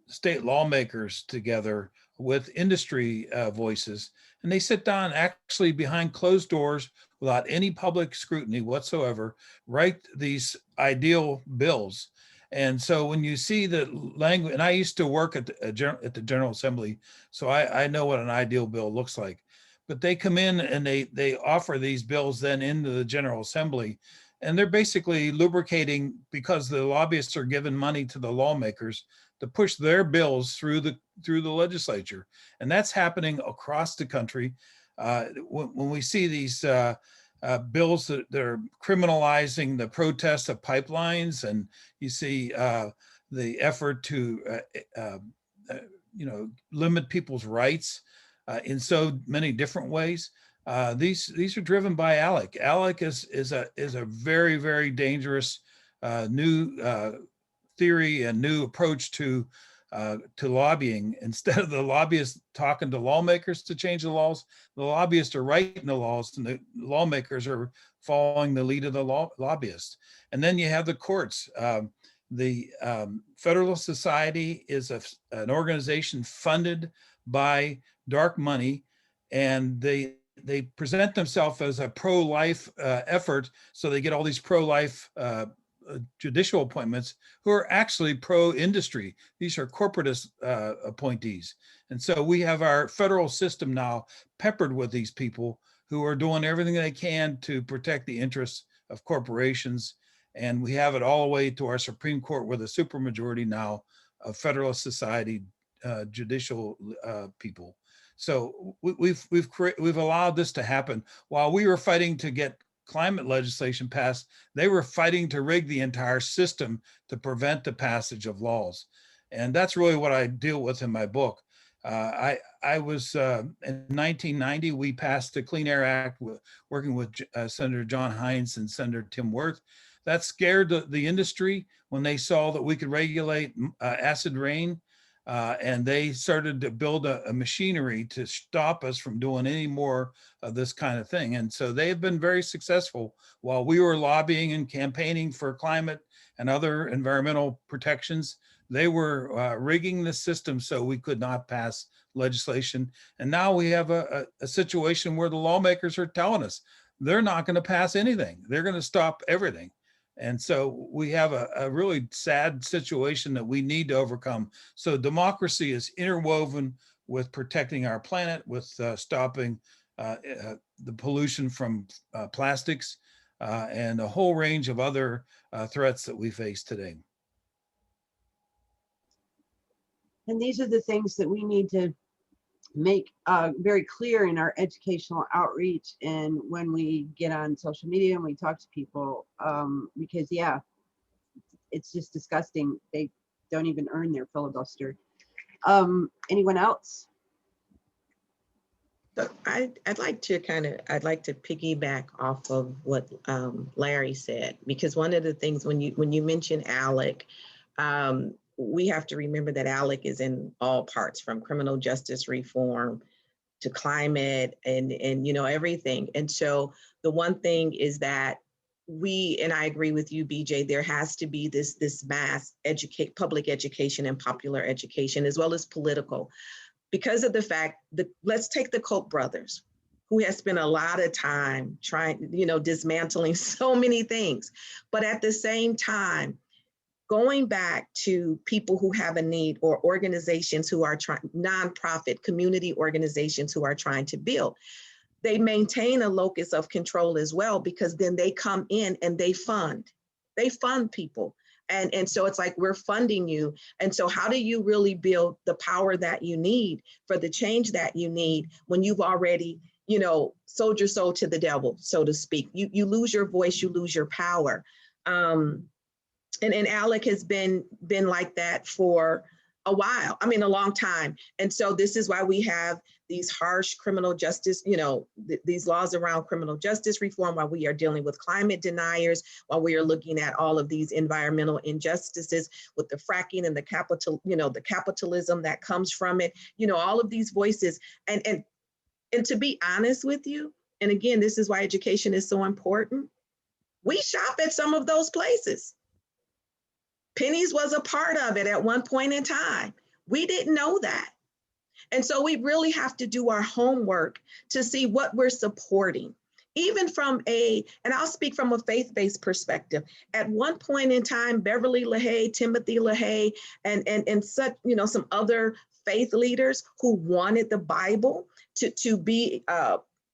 state lawmakers together with industry voices, and they sit down actually behind closed doors without any public scrutiny whatsoever, write these ideal bills. And so when you see the language, and I used to work at the General Assembly, so I know what an ideal bill looks like. But they come in and they offer these bills then into the General Assembly, and they're basically lubricating, because the lobbyists are giving money to the lawmakers to push their bills through the legislature, and that's happening across the country. When we see these bills that are criminalizing the protest of pipelines, and you see the effort to you know, limit people's rights in so many different ways. These are driven by ALEC. ALEC is a very, very dangerous new theory and new approach to lobbying. Instead of the lobbyists talking to lawmakers to change the laws, the lobbyists are writing the laws, and the lawmakers are following the lead of the lobbyists. And then you have the courts. The Federalist Society is an organization funded by dark money, and they present themselves as a pro-life effort, so they get all these pro-life judicial appointments who are actually pro-industry. These are corporatist appointees. And so we have our federal system now peppered with these people who are doing everything they can to protect the interests of corporations. And we have it all the way to our Supreme Court with a supermajority now of Federalist Society judicial people. So we've allowed this to happen. While we were fighting to get climate legislation passed, they were fighting to rig the entire system to prevent the passage of laws. And that's really what I deal with in my book. I was in 1990, we passed the Clean Air Act working with Senator John Hines and Senator Tim Wirth. That scared the industry when they saw that we could regulate acid rain. And they started to build a machinery to stop us from doing any more of this kind of thing. And so they have been very successful. While we were lobbying and campaigning for climate and other environmental protections, they were rigging the system so we could not pass legislation. And now we have a situation where the lawmakers are telling us they're not going to pass anything. They're going to stop everything. And so we have a really sad situation that we need to overcome. So democracy is interwoven with protecting our planet, with stopping the pollution from plastics and a whole range of other threats that we face today. And these are the things that we need to make very clear in our educational outreach and when we get on social media and we talk to people, because yeah, it's just disgusting. They don't even earn their filibuster. Anyone else? So I'd like to piggyback off of what Larry said, because one of the things when you mention ALEC, we have to remember that ALEC is in all parts, from criminal justice reform to climate and you know, everything. And so the one thing is that and I agree with you, BJ, there has to be this mass public education and popular education, as well as political, because of the fact that, let's take the Koch brothers. who has spent a lot of time trying, dismantling so many things. But at the same time, going back to people who have a need, or organizations who are trying, nonprofit community organizations who are trying to build, they maintain a locus of control as well, because then they come in and they fund people. And so it's like, we're funding you. And so how do you really build the power that you need for the change that you need when you've already, sold your soul to the devil, so to speak? You lose your voice, you lose your power. And ALEC has been like that for a while, a long time. And so this is why we have these harsh criminal justice, these laws around criminal justice reform, while we are dealing with climate deniers, while we are looking at all of these environmental injustices with the fracking and the capitalism that comes from it, all of these voices. And to be honest with you, and again, this is why education is so important. We shop at some of those places. Pennies was a part of it at one point in time. We didn't know that. And so we really have to do our homework to see what we're supporting, even from and I'll speak from a faith-based perspective. At one point in time, Beverly LaHaye, Timothy LaHaye, and such, some other faith leaders who wanted the Bible to be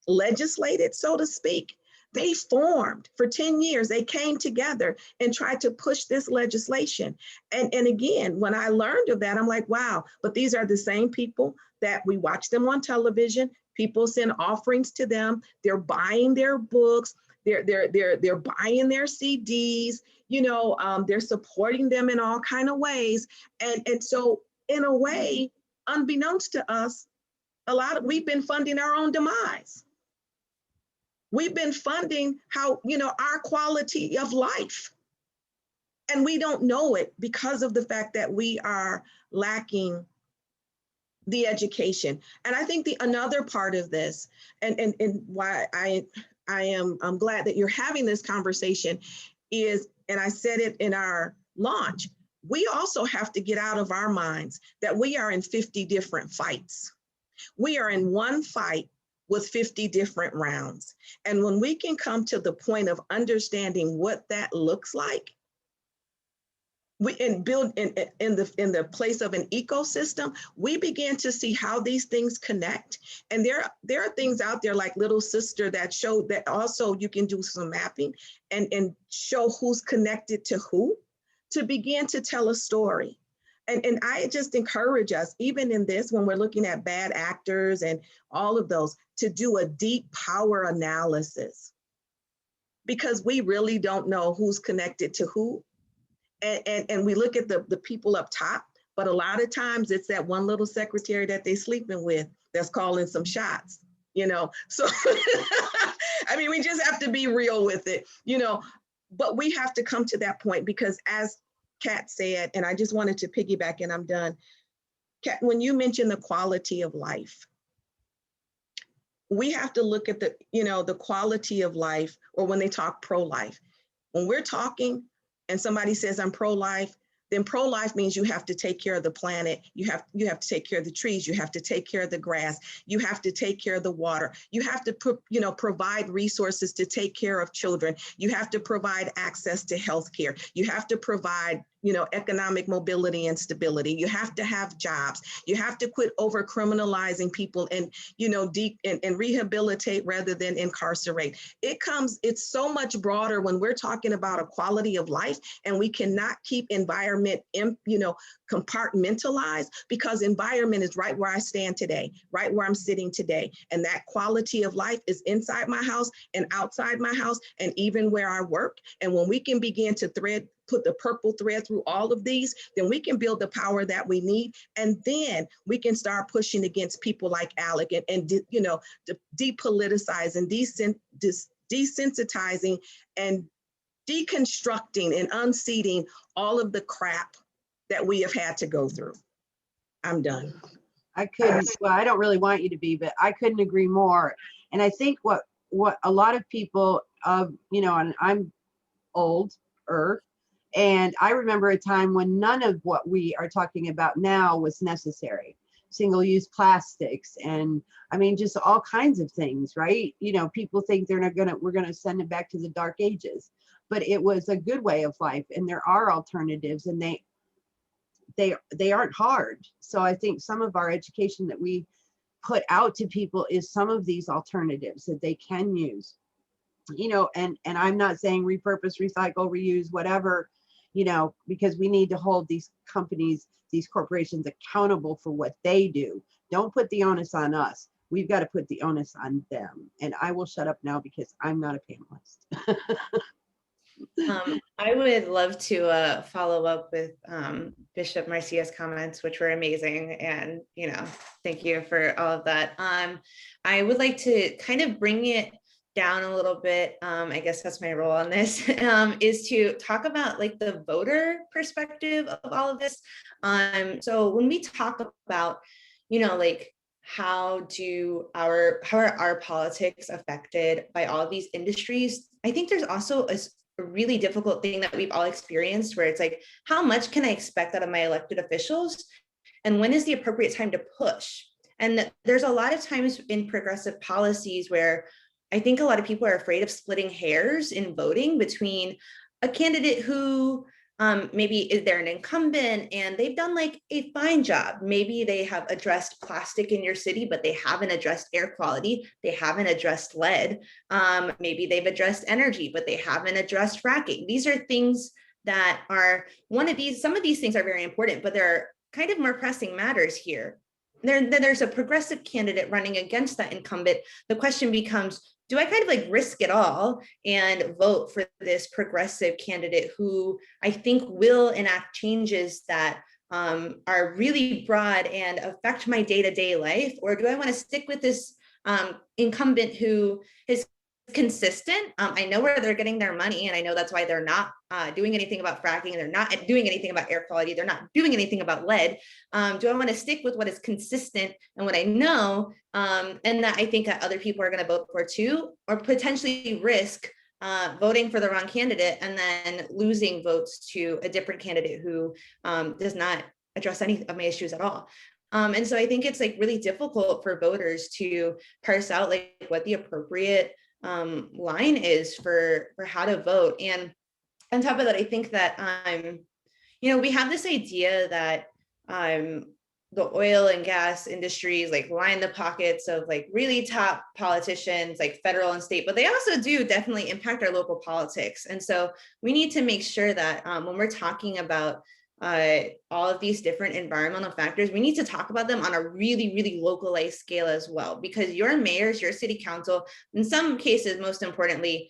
legislated, so to speak, they formed for 10 years. They came together and tried to push this legislation. And again, when I learned of that, I'm like, wow, but these are the same people that we watch them on television. People send offerings to them. They're buying their books. They're buying their CDs, they're supporting them in all kinds of ways. And so in a way, unbeknownst to us, we've been funding our own demise. We've been funding our quality of life. And we don't know it because of the fact that we are lacking the education. And I think another part of this, and why I'm glad that you're having this conversation is, and I said it in our launch, we also have to get out of our minds that we are in 50 different fights. We are in one fight with 50 different rounds. And when we can come to the point of understanding what that looks like, and build in the place of an ecosystem, we begin to see how these things connect. And there are things out there like Little Sister that show that also you can do some mapping and show who's connected to who, to begin to tell a story. And I just encourage us, even in this, when we're looking at bad actors and all of those, to do a deep power analysis, because we really don't know who's connected to who. And we look at the people up top, but a lot of times it's that one little secretary that they're sleeping with that's calling some shots, So, we just have to be real with it, but we have to come to that point, because as Kat said, and I just wanted to piggyback and I'm done. Kat, when you mentioned the quality of life, we have to look at the quality of life, or when they talk pro-life. When we're talking and somebody says I'm pro-life, then pro-life means you have to take care of the planet. You have to take care of the trees. You have to take care of the grass. You have to take care of the water. You have to provide resources to take care of children. You have to provide access to healthcare. You have to provide economic mobility and stability. You have to have jobs. You have to quit over criminalizing people and, and rehabilitate rather than incarcerate. It's so much broader when we're talking about a quality of life, and we cannot keep environment, compartmentalized, because environment is right where I stand today, right where I'm sitting today. And that quality of life is inside my house and outside my house and even where I work. And when we can begin to put the purple thread through all of these, then we can build the power that we need. And then we can start pushing against people like ALEC and depoliticizing, desensitizing and deconstructing and unseating all of the crap that we have had to go through. I'm done. I don't really want you to be, but I couldn't agree more. And I think what a lot of people, and I'm older, and I remember a time when none of what we are talking about now was necessary. single-use plastics, and I mean, just all kinds of things, right? You know, people think we're gonna send it back to the dark ages, but it was a good way of life, and there are alternatives, and they aren't hard. So I think some of our education that we put out to people is some of these alternatives that they can use, you know, and I'm not saying repurpose, recycle, reuse, whatever, you know, because we need to hold these companies, these corporations accountable for what they do. Don't put the onus on us. We've got to put the onus on them. And I will shut up now because I'm not a panelist. I would love to follow up with Bishop Marcia's comments, which were amazing. And, you know, thank you for all of that. I would like to kind of bring it down a little bit. I guess that's my role on this, is to talk about like the voter perspective of all of this. So when we talk about, you know, like how are our politics affected by all these industries, I think there's also a really difficult thing that we've all experienced where it's like, how much can I expect out of my elected officials? And when is the appropriate time to push? And there's a lot of times in progressive policies where I think a lot of people are afraid of splitting hairs in voting between a candidate who maybe is there an incumbent and they've done like a fine job. Maybe they have addressed plastic in your city, but they haven't addressed air quality. They haven't addressed lead. Maybe they've addressed energy, but they haven't addressed fracking. These are things that are some of these things are very important, but there are kind of more pressing matters here. There's a progressive candidate running against that incumbent. The question becomes, do I kind of like risk it all and vote for this progressive candidate who I think will enact changes that are really broad and affect my day-to-day life? Or do I want to stick with this incumbent who is consistent? I know where they're getting their money, and I know that's why they're not doing anything about fracking, and they're not doing anything about air quality, they're not doing anything about lead. Do I want to stick with what is consistent and what I know, and that I think that other people are going to vote for too, or potentially risk voting for the wrong candidate and then losing votes to a different candidate who does not address any of my issues at all? And so I think it's like really difficult for voters to parse out like what the appropriate line is for how to vote. And on top of that, I think that you know, we have this idea that the oil and gas industries like line the pockets of like really top politicians, like federal and state, but they also do definitely impact our local politics. And so we need to make sure that when we're talking about all of these different environmental factors, we need to talk about them on a really, really localized scale as well, because your mayors, your city council, in some cases, most importantly,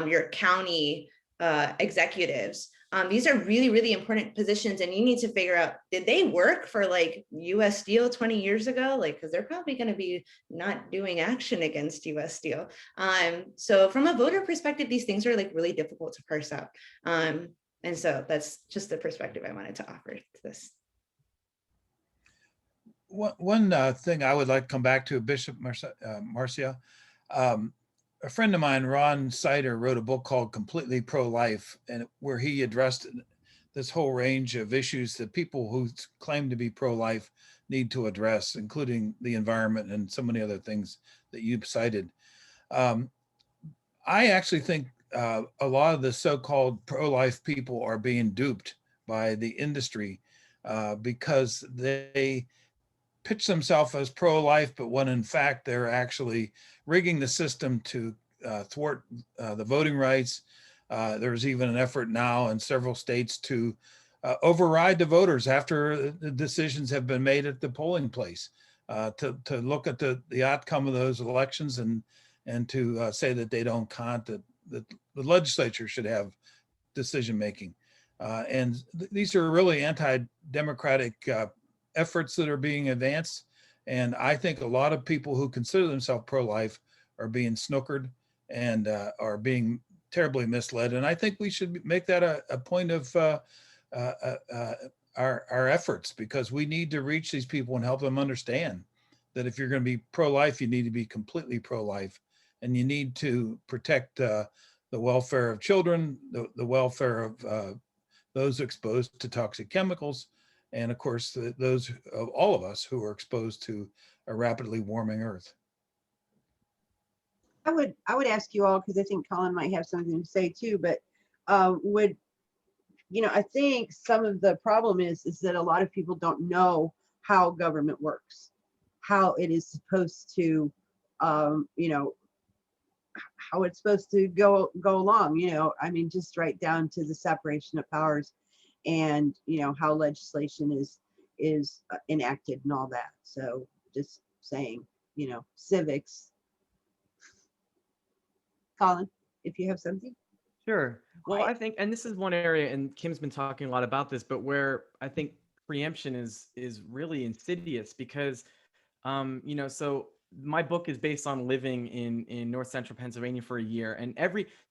your county executives, these are really, really important positions, and you need to figure out, did they work for like US Steel 20 years ago? Like, because they're probably going to be not doing action against US Steel. So from a voter perspective, these things are like really difficult to parse out. And so that's just the perspective I wanted to offer to this. One thing I would like to come back to, Bishop Marcia, a friend of mine, Ron Sider, wrote a book called Completely Pro-Life, and where he addressed this whole range of issues that people who claim to be pro-life need to address, including the environment and so many other things that you've cited. I actually think a lot of the so-called pro-life people are being duped by the industry because they pitch themselves as pro-life, but when in fact they're actually rigging the system to thwart the voting rights. There's even an effort now in several states to override the voters after the decisions have been made at the polling place, to look at the outcome of those elections and to say that they don't count, that the legislature should have decision making. And these are really anti-democratic efforts that are being advanced. And I think a lot of people who consider themselves pro-life are being snookered and are being terribly misled. And I think we should make that a point of our efforts, because we need to reach these people and help them understand that if you're going to be pro-life, you need to be completely pro-life, and you need to protect the welfare of children, the welfare of those exposed to toxic chemicals, and of course, those of all of us who are exposed to a rapidly warming Earth. I would ask you all, because I think Colin might have something to say too, but would, you know, I think some of the problem is that a lot of people don't know how government works, how it is supposed to, you know, how it's supposed to go along, you know, I mean, just right down to the separation of powers and, you know, how legislation is enacted and all that. So just saying, you know, civics. Colin, if you have something. Sure. Well, I think, and this is one area, and Kim's been talking a lot about this, but where I think preemption is really insidious because, you know, so my book is based on living in North Central Pennsylvania for a year, and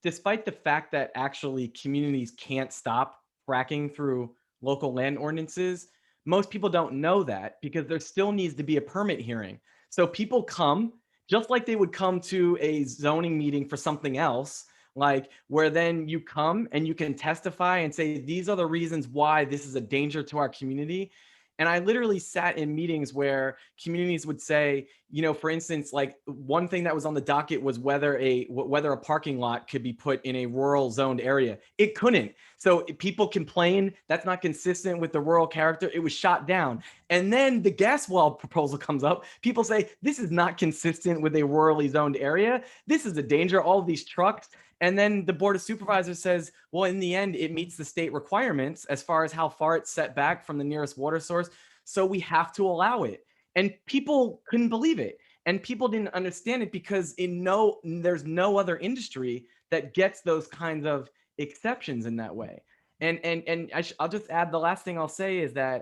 despite the fact that actually communities can't stop fracking through local land ordinances, most people don't know that because there still needs to be a permit hearing. So people come just like they would come to a zoning meeting for something else, like where then you come and you can testify and say, these are the reasons why this is a danger to our community. And I literally sat in meetings where communities would say, you know, for instance, like one thing that was on the docket was whether a parking lot could be put in a rural zoned area. It couldn't. So people complain that's not consistent with the rural character. It was shot down. And then the gas well proposal comes up. People say, this is not consistent with a rurally zoned area. This is a danger, all of these trucks. And then the Board of Supervisors says, well, in the end, it meets the state requirements as far as how far it's set back from the nearest water source. So we have to allow it. And people couldn't believe it. And people didn't understand it because there's no other industry that gets those kinds of exceptions in that way. And I'll just add, the last thing I'll say is that,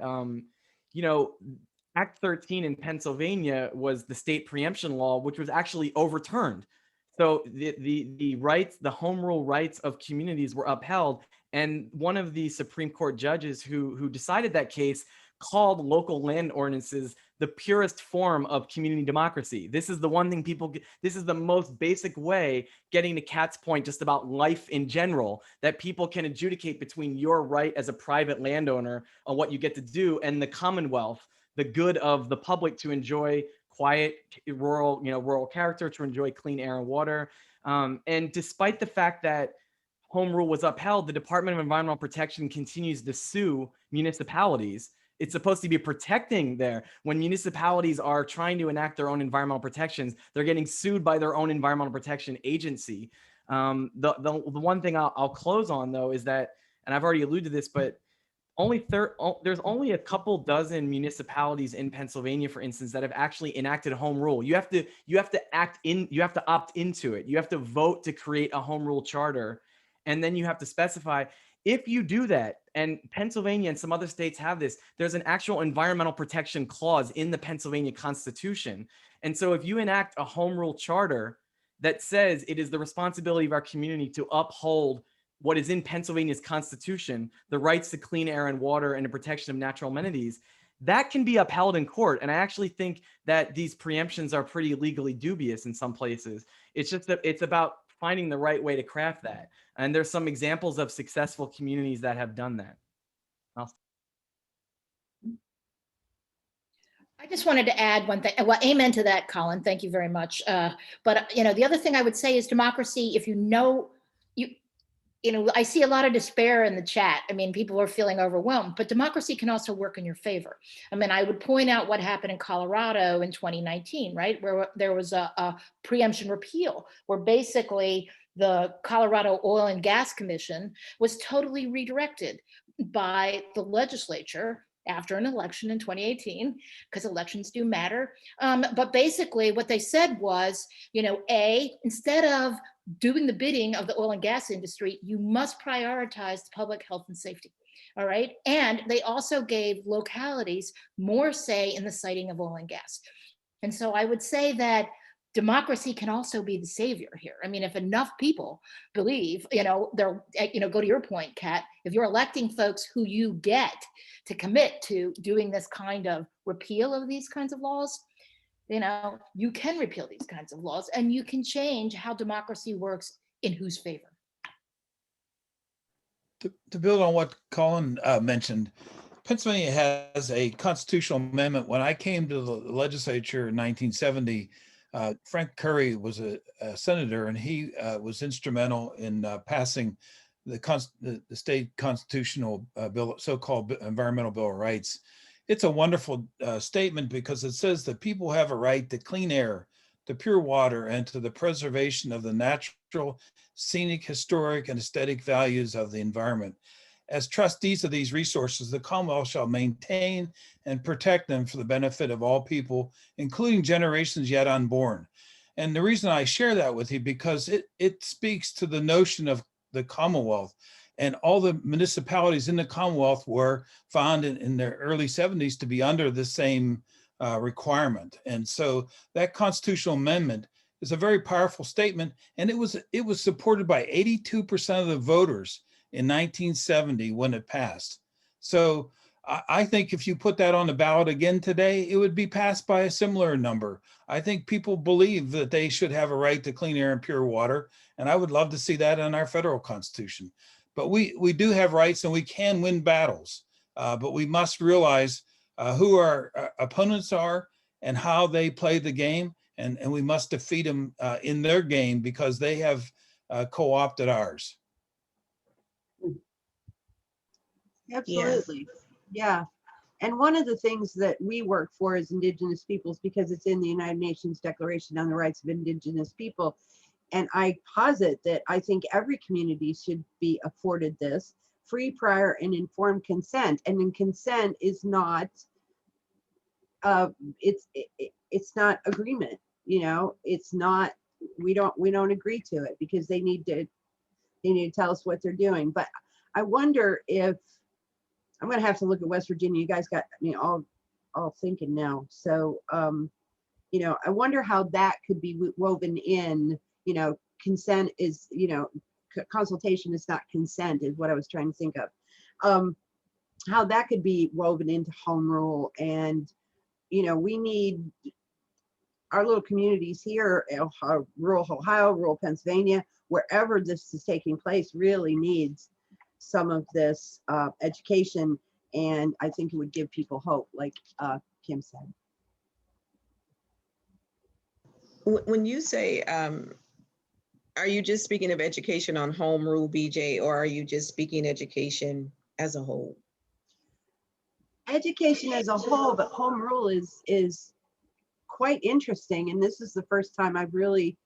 you know, Act 13 in Pennsylvania was the state preemption law, which was actually overturned. So the rights, the home rule rights of communities were upheld. And one of the Supreme Court judges who decided that case called local land ordinances the purest form of community democracy. This is the one thing this is the most basic way, getting to Kat's point just about life in general, that people can adjudicate between your right as a private landowner on what you get to do and the Commonwealth, the good of the public to enjoy quiet, rural character, to enjoy clean air and water. And despite the fact that home rule was upheld, the Department of Environmental Protection continues to sue municipalities. It's supposed to be protecting when municipalities are trying to enact their own environmental protections, they're getting sued by their own environmental protection agency. The one thing I'll close on though is that, and I've already alluded to this, but there's only a couple dozen municipalities in Pennsylvania, for instance, that have actually enacted a home rule. You have to opt into it. You have to vote to create a home rule charter. And then you have to specify, if you do that, and Pennsylvania and some other states have this, there's an actual environmental protection clause in the Pennsylvania Constitution. And so if you enact a home rule charter that says it is the responsibility of our community to uphold what is in Pennsylvania's Constitution, the rights to clean air and water and the protection of natural amenities, that can be upheld in court. And I actually think that these preemptions are pretty legally dubious in some places. It's just that it's about finding the right way to craft that. And there's some examples of successful communities that have done that. I just wanted to add one thing. Well, amen to that, Colin. Thank you very much. But you know, the other thing I would say is democracy. If you know, I see a lot of despair in the chat. I mean, people are feeling overwhelmed, but democracy can also work in your favor. I mean, I would point out what happened in Colorado in 2019, right? Where there was a preemption repeal, where basically the Colorado Oil and Gas Commission was totally redirected by the legislature after an election in 2018, because elections do matter. But basically what they said was, you know, instead of doing the bidding of the oil and gas industry, you must prioritize public health and safety. All right. And they also gave localities more say in the siting of oil and gas. And so I would say that democracy can also be the savior here. I mean, if enough people believe, you know, they're, you know, go to your point, Kat, if you're electing folks who you get to commit to doing this kind of repeal of these kinds of laws, you know, you can repeal these kinds of laws and you can change how democracy works in whose favor. To build on what Colin mentioned, Pennsylvania has a constitutional amendment. When I came to the legislature in 1970, Frank Curry was a senator, and he was instrumental in passing the state constitutional bill, so-called Environmental Bill of Rights. It's a wonderful statement because it says that people have a right to clean air, to pure water, and to the preservation of the natural, scenic, historic, and aesthetic values of the environment. As trustees of these resources, the Commonwealth shall maintain and protect them for the benefit of all people, including generations yet unborn. And the reason I share that with you, because it speaks to the notion of the Commonwealth, and all the municipalities in the Commonwealth were found in the early 70s to be under the same requirement. And so that constitutional amendment is a very powerful statement, and it was supported by 82% of the voters in 1970 when it passed. So I think if you put that on the ballot again today, it would be passed by a similar number. I think people believe that they should have a right to clean air and pure water, and I would love to see that in our federal constitution. But we do have rights, and we can win battles, but we must realize who our opponents are and how they play the game, and we must defeat them in their game because they have co-opted ours. Absolutely. Yeah. And one of the things that we work for as Indigenous peoples, because it's in the United Nations Declaration on the Rights of Indigenous People, and I posit that I think every community should be afforded this free, prior, and informed consent. And then consent is not, it's not agreement. You know, it's not. We don't agree to it because they need to tell us what they're doing. But I wonder if I'm going to have to look at West Virginia. You guys got me all thinking now. So, you know, I wonder how that could be woven in. You know, consent is, you know, consultation is not consent is what I was trying to think of. How that could be woven into home rule. And, you know, we need our little communities here, rural Ohio, rural Pennsylvania, wherever this is taking place really needs some of this education, and I think it would give people hope, like Kim said. When you say, are you just speaking of education on home rule, BJ, or are you just speaking education as a whole? Education as a whole, but home rule is quite interesting, and this is the first time I've really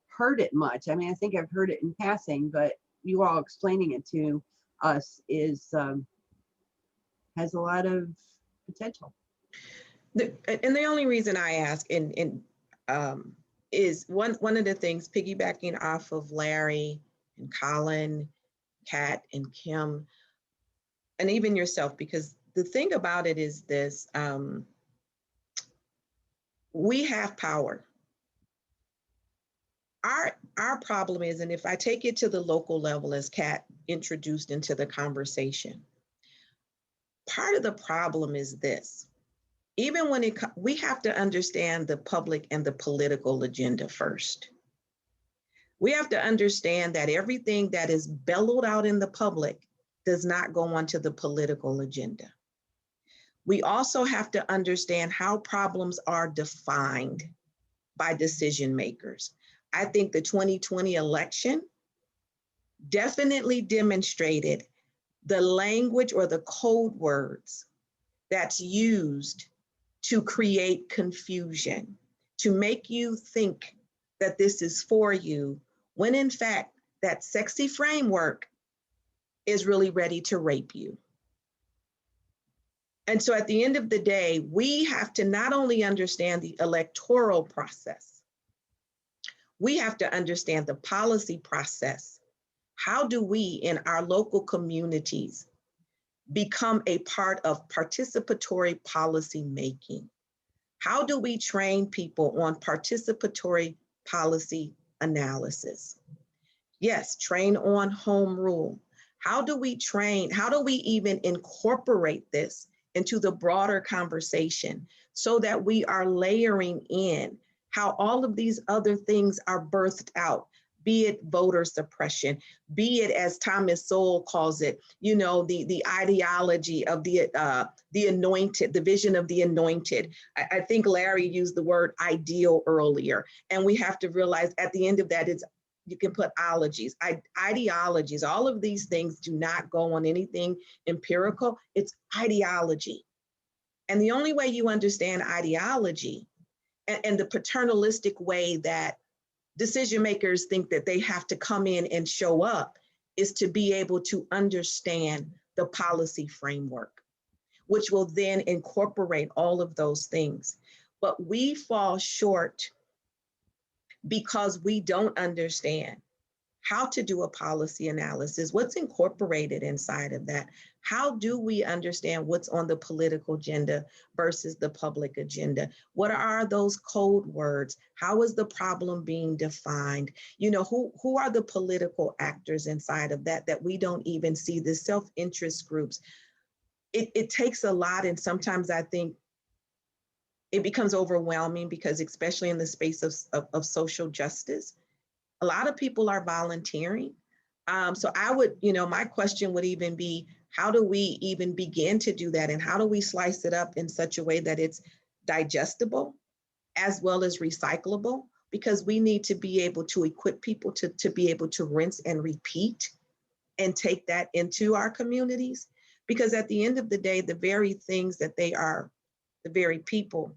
heard it much. I mean, I think I've heard it in passing, but you all explaining it to us is has a lot of potential. And the only reason I ask is one of the things, piggybacking off of Larry and Colin, Kat and Kim, and even yourself, because the thing about it is this, we have power. Our problem is, and if I take it to the local level, as Kat introduced into the conversation, part of the problem is this. Even when we have to understand the public and the political agenda first. We have to understand that everything that is bellowed out in the public does not go onto the political agenda. We also have to understand how problems are defined by decision makers. I think the 2020 election definitely demonstrated the language or the code words that's used to create confusion, to make you think that this is for you, when in fact, that sexy framework is really ready to rape you. And so at the end of the day, we have to not only understand the electoral process, we have to understand the policy process. How do we in our local communities become a part of participatory policy making? How do we train people on participatory policy analysis? Yes, train on home rule. How do we train? How do we even incorporate this into the broader conversation so that we are layering in how all of these other things are birthed out? be it voter suppression, be it, as Thomas Sowell calls it, you know, the ideology of the anointed, the vision of the anointed. I think Larry used the word ideal earlier, and we have to realize at the end of that, you can put ologies, ideologies. All of these things do not go on anything empirical. It's ideology. And the only way you understand ideology and the paternalistic way that decision makers think that they have to come in and show up is to be able to understand the policy framework, which will then incorporate all of those things. But we fall short because we don't understand how to do a policy analysis, what's incorporated inside of that. How do we understand what's on the political agenda versus the public agenda? What are those code words? How is the problem being defined? You know, who are the political actors inside of that we don't even see, the self-interest groups? It takes a lot, and sometimes I think it becomes overwhelming because, especially in the space of social justice, a lot of people are volunteering. So I would, you know, my question would even be, how do we even begin to do that? And how do we slice it up in such a way that it's digestible as well as recyclable? Because we need to be able to equip people to be able to rinse and repeat and take that into our communities. Because at the end of the day, the very things that they are, the very people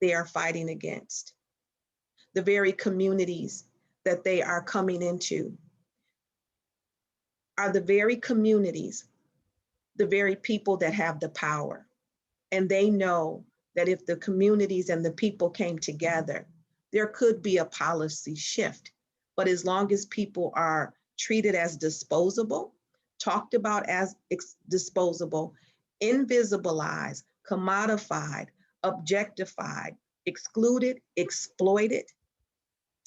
they are fighting against, the very communities that they are coming into, are the very communities, the very people that have the power. And they know that if the communities and the people came together, there could be a policy shift. But as long as people are treated as disposable, talked about as disposable, invisibilized, commodified, objectified, excluded, exploited,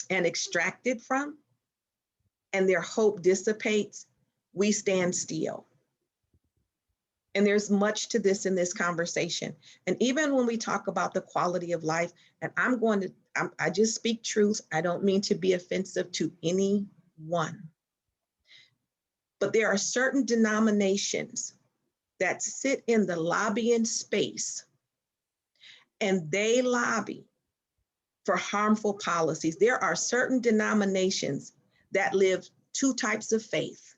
and extracted from, and their hope dissipates, we stand still. And there's much to this in this conversation. And even when we talk about the quality of life, and I just speak truth. I don't mean to be offensive to anyone. But there are certain denominations that sit in the lobbying space and they lobby for harmful policies. There are certain denominations that live two types of faith: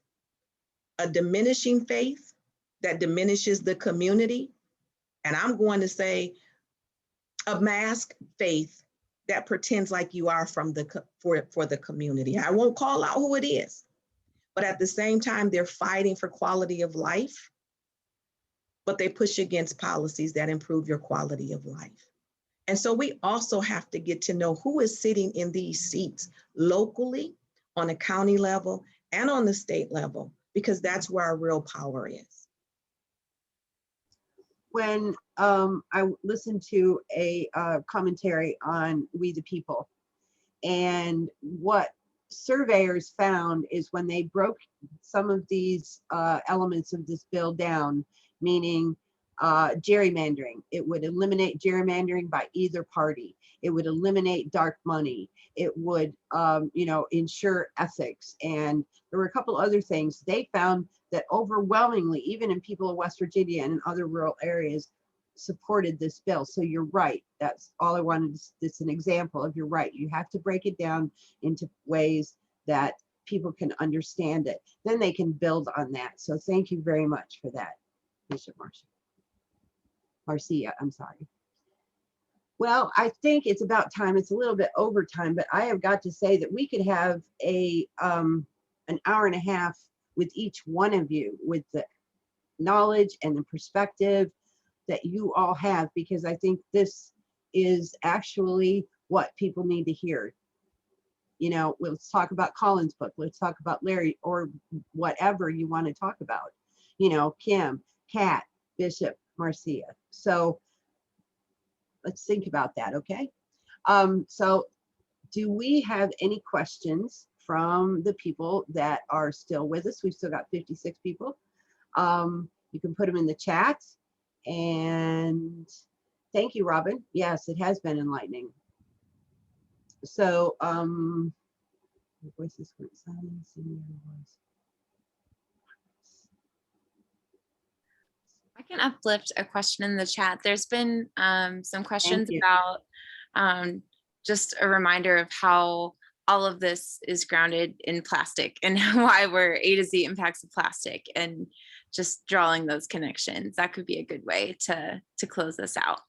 a diminishing faith that diminishes the community, and I'm going to say a mask faith that pretends like you are for the community. I won't call out who it is, but at the same time, they're fighting for quality of life, but they push against policies that improve your quality of life. And so we also have to get to know who is sitting in these seats locally, on a county level, and on the state level, because that's where our real power is. When I listened to a commentary on We the People, and what surveyors found is when they broke some of these elements of this bill down, meaning gerrymandering, it would eliminate gerrymandering by either party. It would eliminate dark money. It would, ensure ethics. And there were a couple other things. They found that overwhelmingly, even in people of West Virginia and in other rural areas, supported this bill. So you're right. That's all I wanted. It's an example of, you're right. You have to break it down into ways that people can understand it. Then they can build on that. So thank you very much for that, Bishop Marcia, I'm sorry. Well, I think it's about time. It's a little bit over time, but I have got to say that we could have an hour and a half with each one of you, with the knowledge and the perspective that you all have, because I think this is actually what people need to hear. You know, let's talk about Colin's book. Let's talk about Larry, or whatever you want to talk about. You know, Kim, Kat, Bishop, Marcia. So let's think about that, okay? So do we have any questions from the people that are still with us? We've still got 56 people. You can put them in the chat. And thank you, Robin. Yes, it has been enlightening. So Your voices went silent, singing your voice. I can uplift a question in the chat. There's been some questions you. about just a reminder of how all of this is grounded in plastic and why we're A to Z impacts of plastic, and just drawing those connections. That could be a good way to close this out.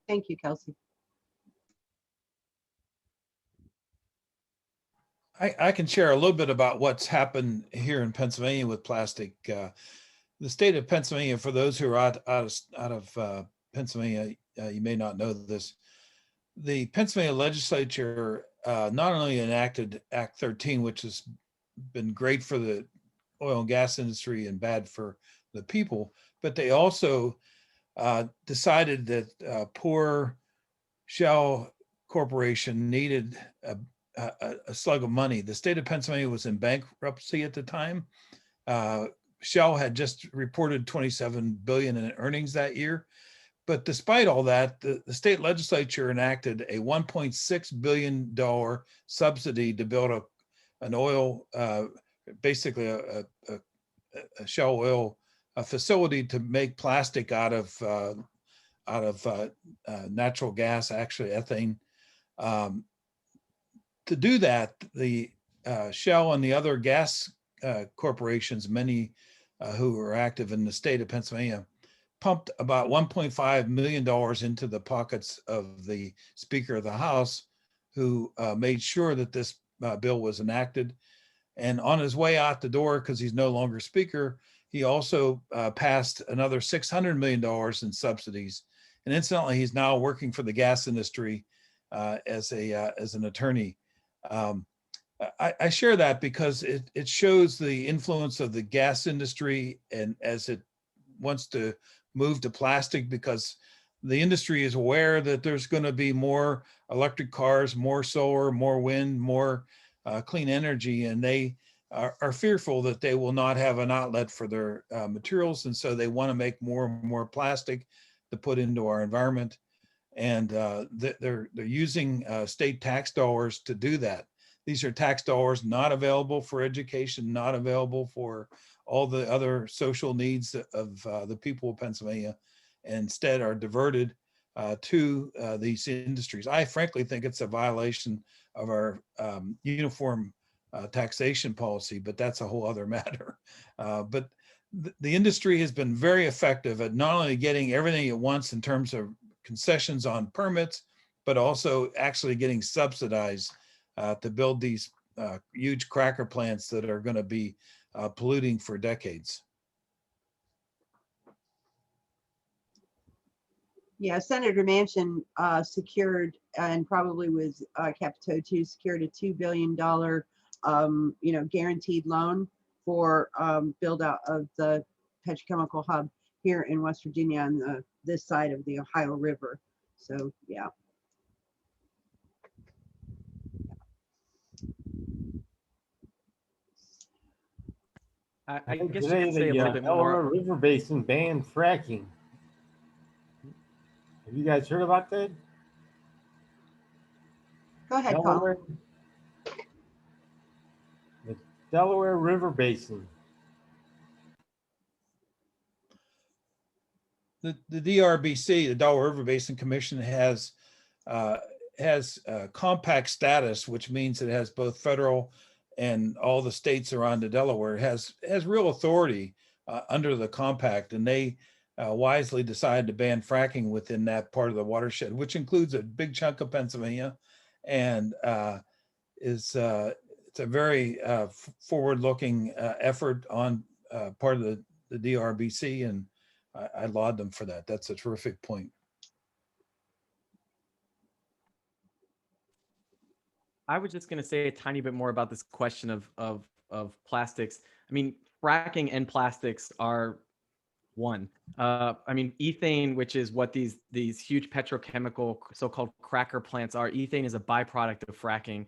Thank you, Kelsey. I can share a little bit about what's happened here in Pennsylvania with plastic. The state of Pennsylvania, for those who are out of Pennsylvania, you may not know this. The Pennsylvania legislature not only enacted Act 13, which has been great for the oil and gas industry and bad for the people, but they also decided that poor Shell Corporation needed a slug of money. The state of Pennsylvania was in bankruptcy at the time. Shell had just reported 27 billion in earnings that year. But despite all that, the state legislature enacted a $1.6 billion subsidy to build an oil, basically a Shell oil facility to make plastic out of natural gas, actually ethane. To do that, the Shell and the other gas corporations, many who are active in the state of Pennsylvania, pumped about $1.5 million into the pockets of the Speaker of the House, who made sure that this bill was enacted. And on his way out the door, because he's no longer Speaker, he also passed another $600 million in subsidies. And incidentally, he's now working for the gas industry as an attorney. I share that because it shows the influence of the gas industry, and as it wants to move to plastic, because the industry is aware that there's going to be more electric cars, more solar, more wind, more clean energy, and they are fearful that they will not have an outlet for their materials, and so they want to make more and more plastic to put into our environment. And they're using state tax dollars to do that. These are tax dollars not available for education, not available for all the other social needs of the people of Pennsylvania, and instead are diverted to these industries. I frankly think it's a violation of our uniform taxation policy, but that's a whole other matter. But the industry has been very effective at not only getting everything it wants in terms of concessions on permits, but also actually getting subsidized to build these huge cracker plants that are going to be polluting for decades. Yeah, Senator Manchin secured, and probably was Capito too, secured a $2 billion, guaranteed loan for build out of the petrochemical hub here in West Virginia on this side of the Ohio River. So yeah. I guess you Today, could say a the little bit Delaware more. River Basin banned fracking. Have you guys heard about that? Go ahead, Delaware, Paul. the Delaware River Basin. The DRBC, the Delaware River Basin Commission, has compact status, which means it has both federal and all the states around the Delaware. It has real authority under the compact, and they wisely decided to ban fracking within that part of the watershed, which includes a big chunk of Pennsylvania, and it's a very forward-looking effort on part of the DRBC, and I laud them for that. That's a terrific point. I was just going to say a tiny bit more about this question of plastics. I mean, fracking and plastics are one. I mean, ethane, which is what these huge petrochemical so-called cracker plants are. Ethane is a byproduct of fracking,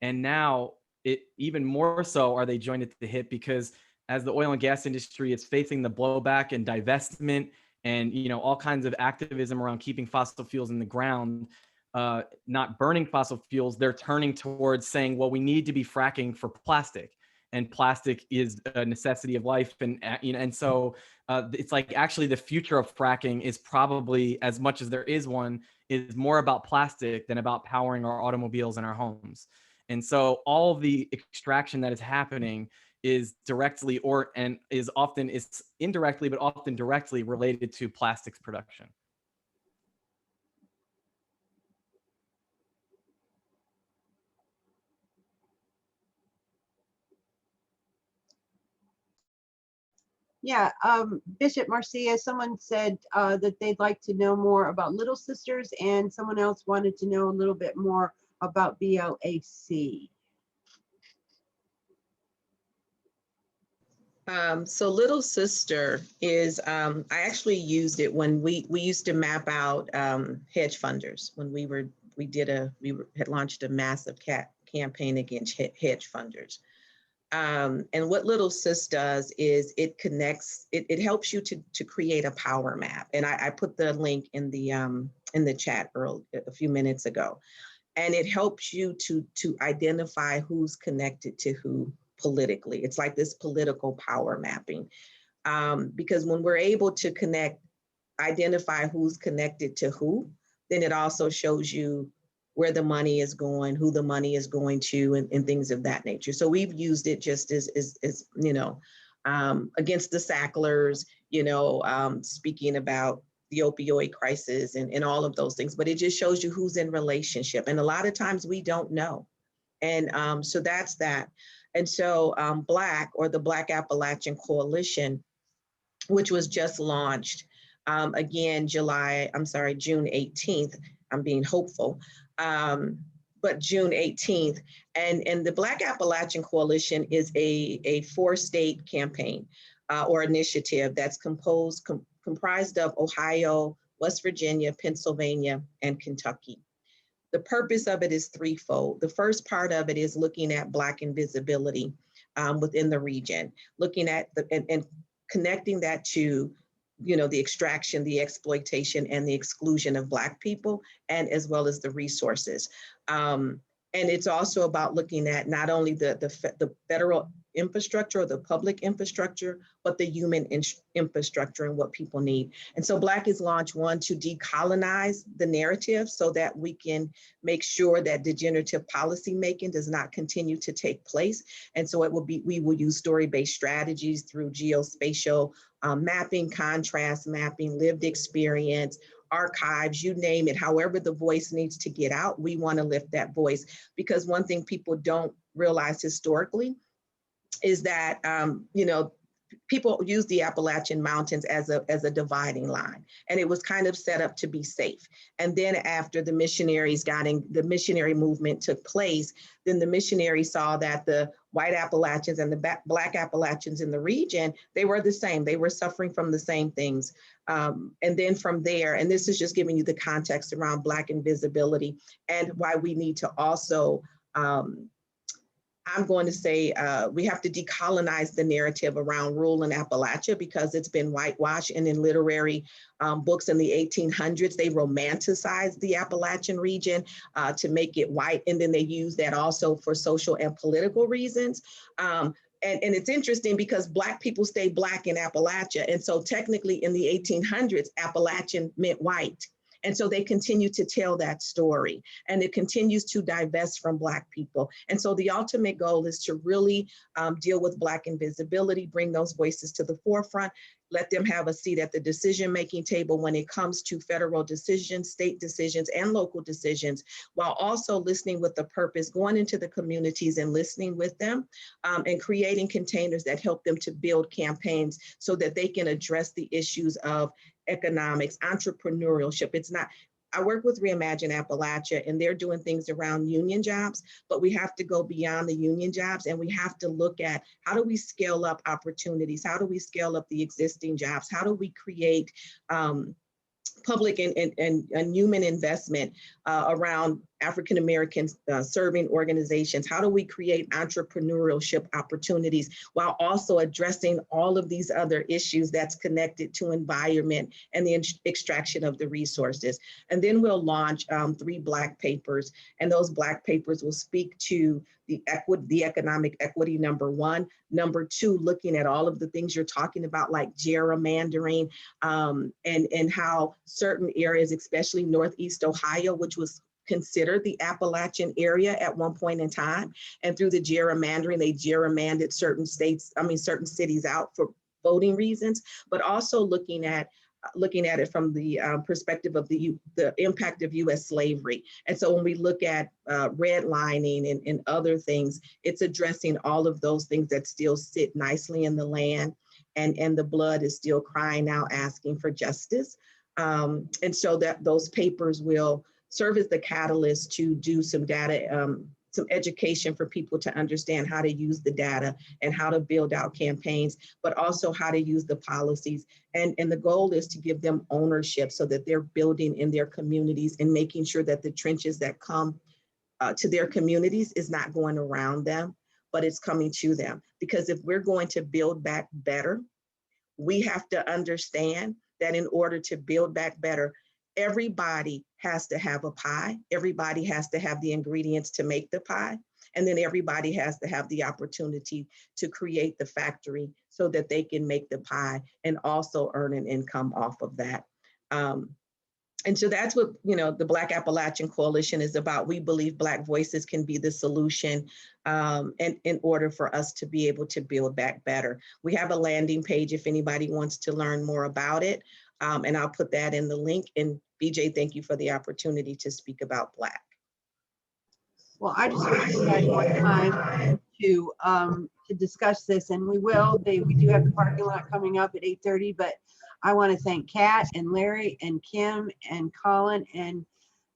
and now it even more so are they joined at the hip, because as the oil and gas industry is facing the blowback and divestment and all kinds of activism around keeping fossil fuels in the ground, not burning fossil fuels, they're turning towards saying, well, we need to be fracking for plastic, and plastic is a necessity of life. And so it's like actually the future of fracking is probably, as much as there is one, is more about plastic than about powering our automobiles and our homes. And so all of the extraction that is happening is directly is indirectly, but often directly related to plastics production. Yeah, Bishop Marcia, someone said that they'd like to know more about Little Sisters, and someone else wanted to know a little bit more about BLAC. So Little Sister is, I actually used it when we used to map out hedge funders when we had launched a massive campaign against hedge funders. And what Little Sis does is it connects, it helps you to create a power map. And I put the link in the chat a few minutes ago. And it helps you to identify who's connected to who politically. It's like this political power mapping. Because when we're able to identify who's connected to who, then it also shows you where the money is going, who the money is going to, and things of that nature. So we've used it just as against the Sacklers, speaking about the opioid crisis and all of those things, but it just shows you who's in relationship. And a lot of times we don't know. And so that's that. And so BLAC, or the Black Appalachian Coalition, which was just launched again, June 18th, I'm being hopeful, but June 18th. And the Black Appalachian Coalition is a 4-state campaign or initiative that's comprised of Ohio, West Virginia, Pennsylvania, and Kentucky. The purpose of it is threefold. The first part of it is looking at Black invisibility within the region, looking at and connecting that to the extraction, the exploitation, and the exclusion of Black people, and as well as the resources. And it's also about looking at not only the federal infrastructure or the public infrastructure, but the human infrastructure and what people need. And so BLAC has launched one to decolonize the narrative so that we can make sure that degenerative policy making does not continue to take place. And so we will use story-based strategies through geospatial mapping, contrast mapping, lived experience, archives, you name it, however the voice needs to get out, we want to lift that voice. Because one thing people don't realize historically is that, people use the Appalachian Mountains as a dividing line, and it was kind of set up to be safe. And then after the missionary movement took place, then the missionaries saw that the white Appalachians and the Black Appalachians in the region, they were the same. They were suffering from the same things. And then from there, and this is just giving you the context around Black invisibility and why we need to also, I'm going to say we have to decolonize the narrative around rural and Appalachia because it's been whitewashed, and in literary books in the 1800s, they romanticized the Appalachian region to make it white, and then they use that also for social and political reasons. And it's interesting because Black people stay Black in Appalachia, and so technically in the 1800s, Appalachian meant white. And so they continue to tell that story, and it continues to divest from Black people. And so the ultimate goal is to really deal with Black invisibility, bring those voices to the forefront, let them have a seat at the decision-making table when it comes to federal decisions, state decisions, and local decisions, while also listening with the purpose, going into the communities and listening with them, and creating containers that help them to build campaigns so that they can address the issues of economics, entrepreneurship. I work with Reimagine Appalachia, and they're doing things around union jobs, but we have to go beyond the union jobs, and we have to look at how do we scale up opportunities? How do we scale up the existing jobs? How do we create public and human investment around African Americans serving organizations? How do we create entrepreneurship opportunities while also addressing all of these other issues that's connected to environment and the extraction of the resources? And then we'll launch 3 Black papers, and those Black papers will speak to the economic equity, number 1. Number 2, looking at all of the things you're talking about, like gerrymandering, and how certain areas, especially Northeast Ohio, which was considered the Appalachian area at one point in time, and through the gerrymandering, they gerrymandered certain cities out for voting reasons, but also looking at it from the perspective of the impact of U.S. slavery. And so when we look at redlining and other things, it's addressing all of those things that still sit nicely in the land, and the blood is still crying out, asking for justice. And so that those papers will serve as the catalyst to do some data, some education for people to understand how to use the data and how to build out campaigns, but also how to use the policies. And the goal is to give them ownership so that they're building in their communities and making sure that the trenches that come to their communities is not going around them, but it's coming to them. Because if we're going to build back better, we have to understand that in order to build back better, everybody has to have a pie. Everybody has to have the ingredients to make the pie. And then everybody has to have the opportunity to create the factory so that they can make the pie and also earn an income off of that. And so that's what, the Black Appalachian Coalition is about. We believe Black voices can be the solution, and in order for us to be able to build back better. We have a landing page if anybody wants to learn more about it. And I'll put that in the link. And BJ, thank you for the opportunity to speak about Black. Well, I just wish we had more time to discuss this, and we will. We do have the parking lot coming up at 8:30, but I want to thank Kat and Larry and Kim and Colin and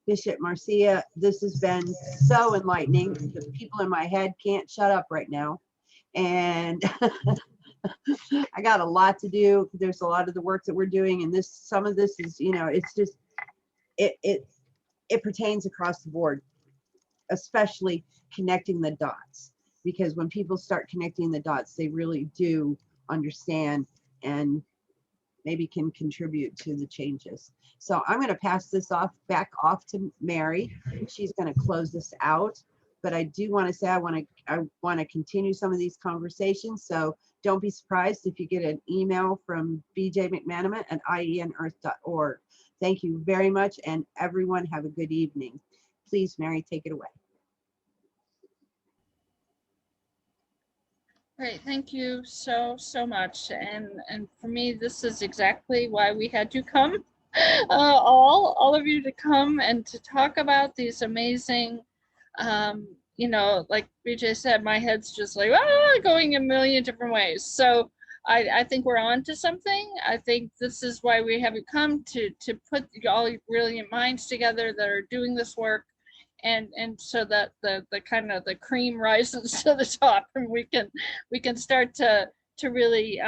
Bishop Marcia. This has been so enlightening. The people in my head can't shut up right now. And I got a lot to do. There's a lot of the work that we're doing, and some of this is, it's just, it pertains across the board, especially connecting the dots, because when people start connecting the dots, they really do understand and maybe can contribute to the changes. So I'm going to pass this back off to Mary. She's going to close this out. But I do want to say I want to continue some of these conversations. So don't be surprised if you get an email from BJ McManamon at ienearth.org. Thank you very much, and everyone have a good evening. Please, Mary, take it away. Great, thank you so much. And for me, this is exactly why we had to come, all of you to come and to talk about these amazing, like BJ said, my head's just like going a million different ways. So I think we're on to something. I think this is why we haven't come to put all brilliant minds together that are doing this work. And so that the kind of the cream rises to the top, and we can start to really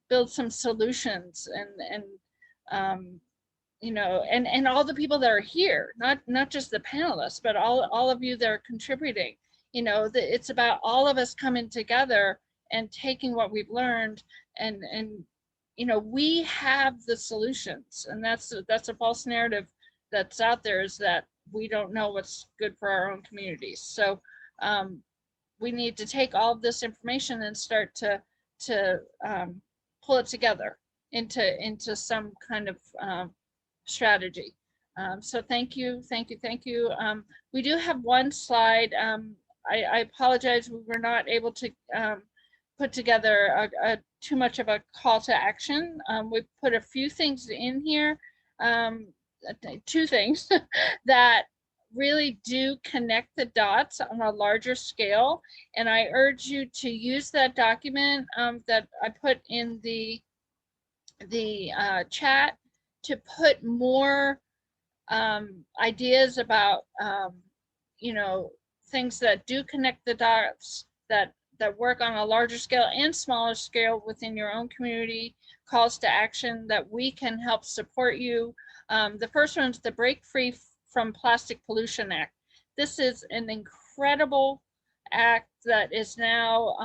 build some solutions, and all the people that are here, not just the panelists, but all of you that are contributing. It's about all of us coming together and taking what we've learned, and we have the solutions, and that's a false narrative that's out there, is that we don't know what's good for our own communities. So we need to take all of this information and start to pull it together into some kind of strategy. So thank you. We do have one slide. I apologize, we were not able to put together too much of a call to action. We put a few things in here. 2 things that really do connect the dots on a larger scale, and I urge you to use that document that I put in the chat to put more ideas about things that do connect the dots, that work on a larger scale and smaller scale within your own community, calls to action that we can help support you. The first one is the Break Free from Plastic Pollution Act. This is an incredible act that is now,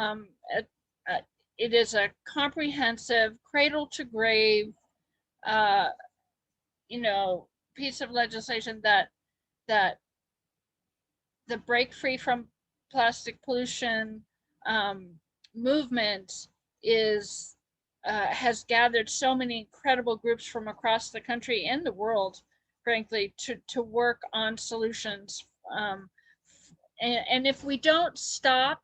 it is a comprehensive cradle to grave, piece of legislation that the Break Free from Plastic Pollution movement is has gathered so many incredible groups from across the country and the world, frankly, to work on solutions. And if we don't stop,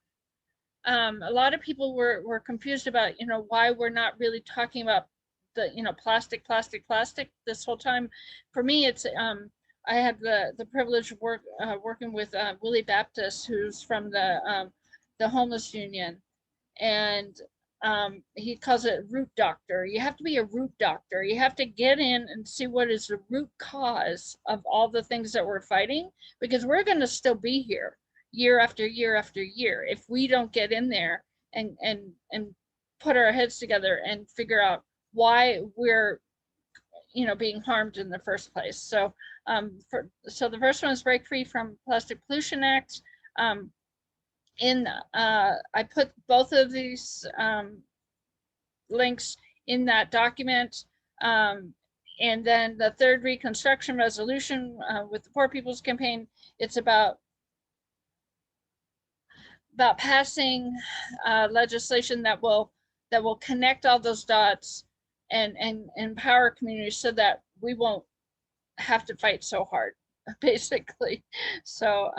a lot of people were confused about, why we're not really talking about the, plastic this whole time. For me, it's I had the privilege of working with Willie Baptist, who's from the homeless union, and he calls it root doctor. You have to be a root doctor. You have to get in and see what is the root cause of all the things that we're fighting, because we're going to still be here year after year after year if we don't get in there and put our heads together and figure out why we're being harmed in the first place. So so the first one is Break Free from Plastic Pollution Act. I put both of these links in that document. And then the third Reconstruction Resolution with the Poor People's Campaign, it's about passing legislation that will connect all those dots and empower communities so that we won't have to fight so hard, basically. So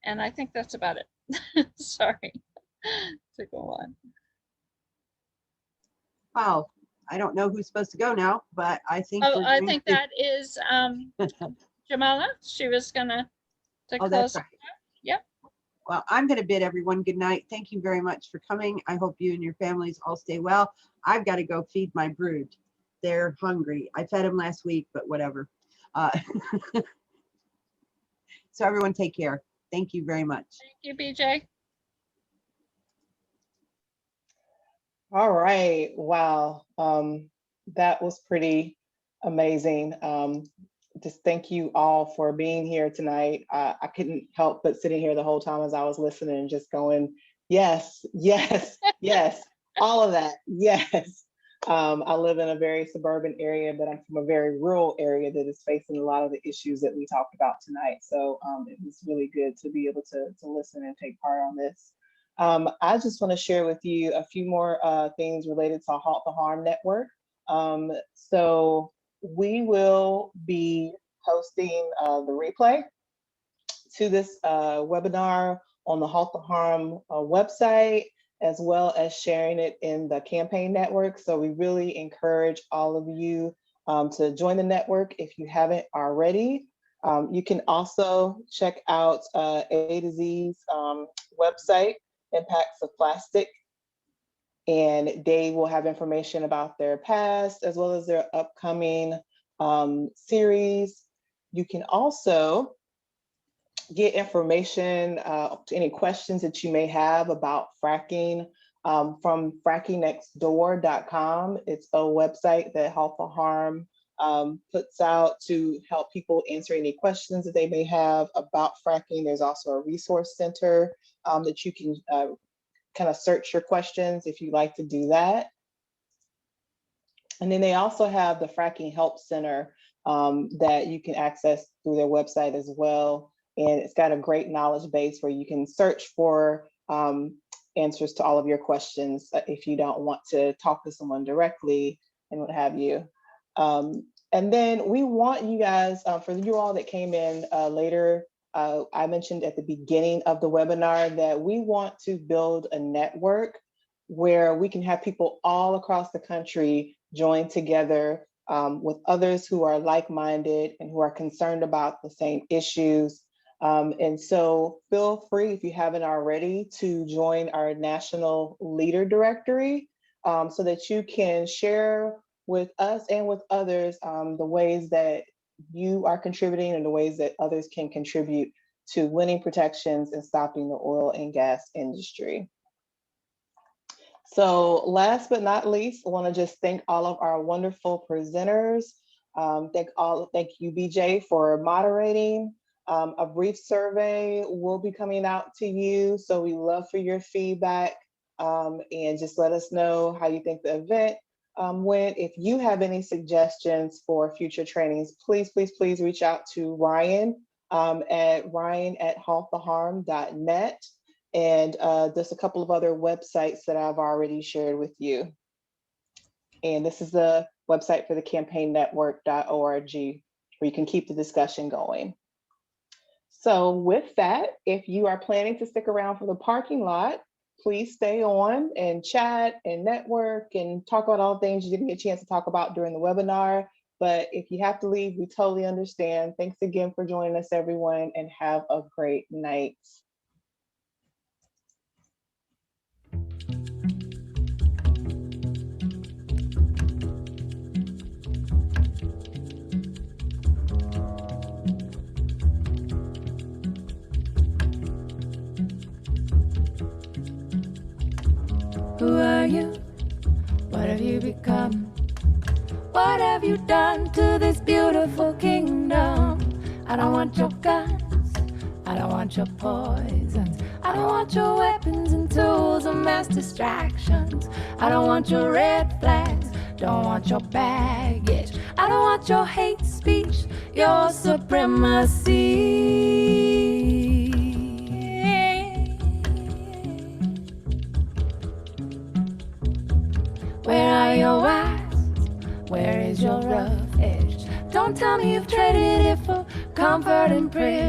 and I think that's about it. Sorry to go on. Wow, I don't know who's supposed to go now, but I think I think that is Jamala. She was gonna oh, that's right. Yep. Well, I'm going to bid everyone good night. Thank you very much for coming. I hope you and your families all stay well. I've got to go feed my brood. They're hungry. I fed them last week, but whatever. So everyone take care. Thank you very much. Thank you, BJ. All right. Wow. That was pretty amazing. Just thank you all for being here tonight. I couldn't help but sitting here the whole time as I was listening and just going, yes, yes, yes, all of that, yes. I live in a very suburban area, but I'm from a very rural area that is facing a lot of the issues that we talked about tonight. So it was really good to be able to listen and take part on this. I just want to share with you a few more things related to Halt the Harm Network. So we will be posting the replay to this webinar on the Halt the Harm website, as well as sharing it in the campaign network. So we really encourage all of you to join the network if you haven't already. You can also check out A to Z's website, Impacts of Plastic, and they will have information about their past as well as their upcoming series. You can also get information, any questions that you may have about fracking from frackingnextdoor.com. It's a website that Halt the Harm puts out to help people answer any questions that they may have about fracking. There's also a resource center that you can kind of search your questions if you'd like to do that. And then they also have the Fracking Help Center that you can access through their website as well. And it's got a great knowledge base where you can search for answers to all of your questions if you don't want to talk to someone directly and what have you. And then we want you guys, for you all that came in later, I mentioned at the beginning of the webinar that we want to build a network where we can have people all across the country join together with others who are like-minded and who are concerned about the same issues. And so feel free, if you haven't already, to join our national leader directory so that you can share with us and with others the ways that you are contributing and the ways that others can contribute to winning protections and stopping the oil and gas industry. So last but not least, I want to just thank all of our wonderful presenters. Thank you, BJ, for moderating. A brief survey will be coming out to you, so we love for your feedback, and just let us know how you think the event went. If you have any suggestions for future trainings, please reach out to Ryan at ryan@halttheharm.net, and there's a couple of other websites that I've already shared with you. And this is the website for the campaignetwork.org, where you can keep the discussion going. So with that, if you are planning to stick around for the parking lot, please stay on and chat and network and talk about all the things you didn't get a chance to talk about during the webinar. But if you have to leave, we totally understand. Thanks again for joining us, everyone, and have a great night. Who are you? What have you become? What have you done to this beautiful kingdom? I don't want your guns, I don't want your poisons, I don't want your weapons and tools of mass distractions. I don't want your red flags, don't want your baggage, I don't want your hate speech, your supremacy. Where are your eyes? Where is your rough edge? Don't tell me you've traded it for comfort and privilege.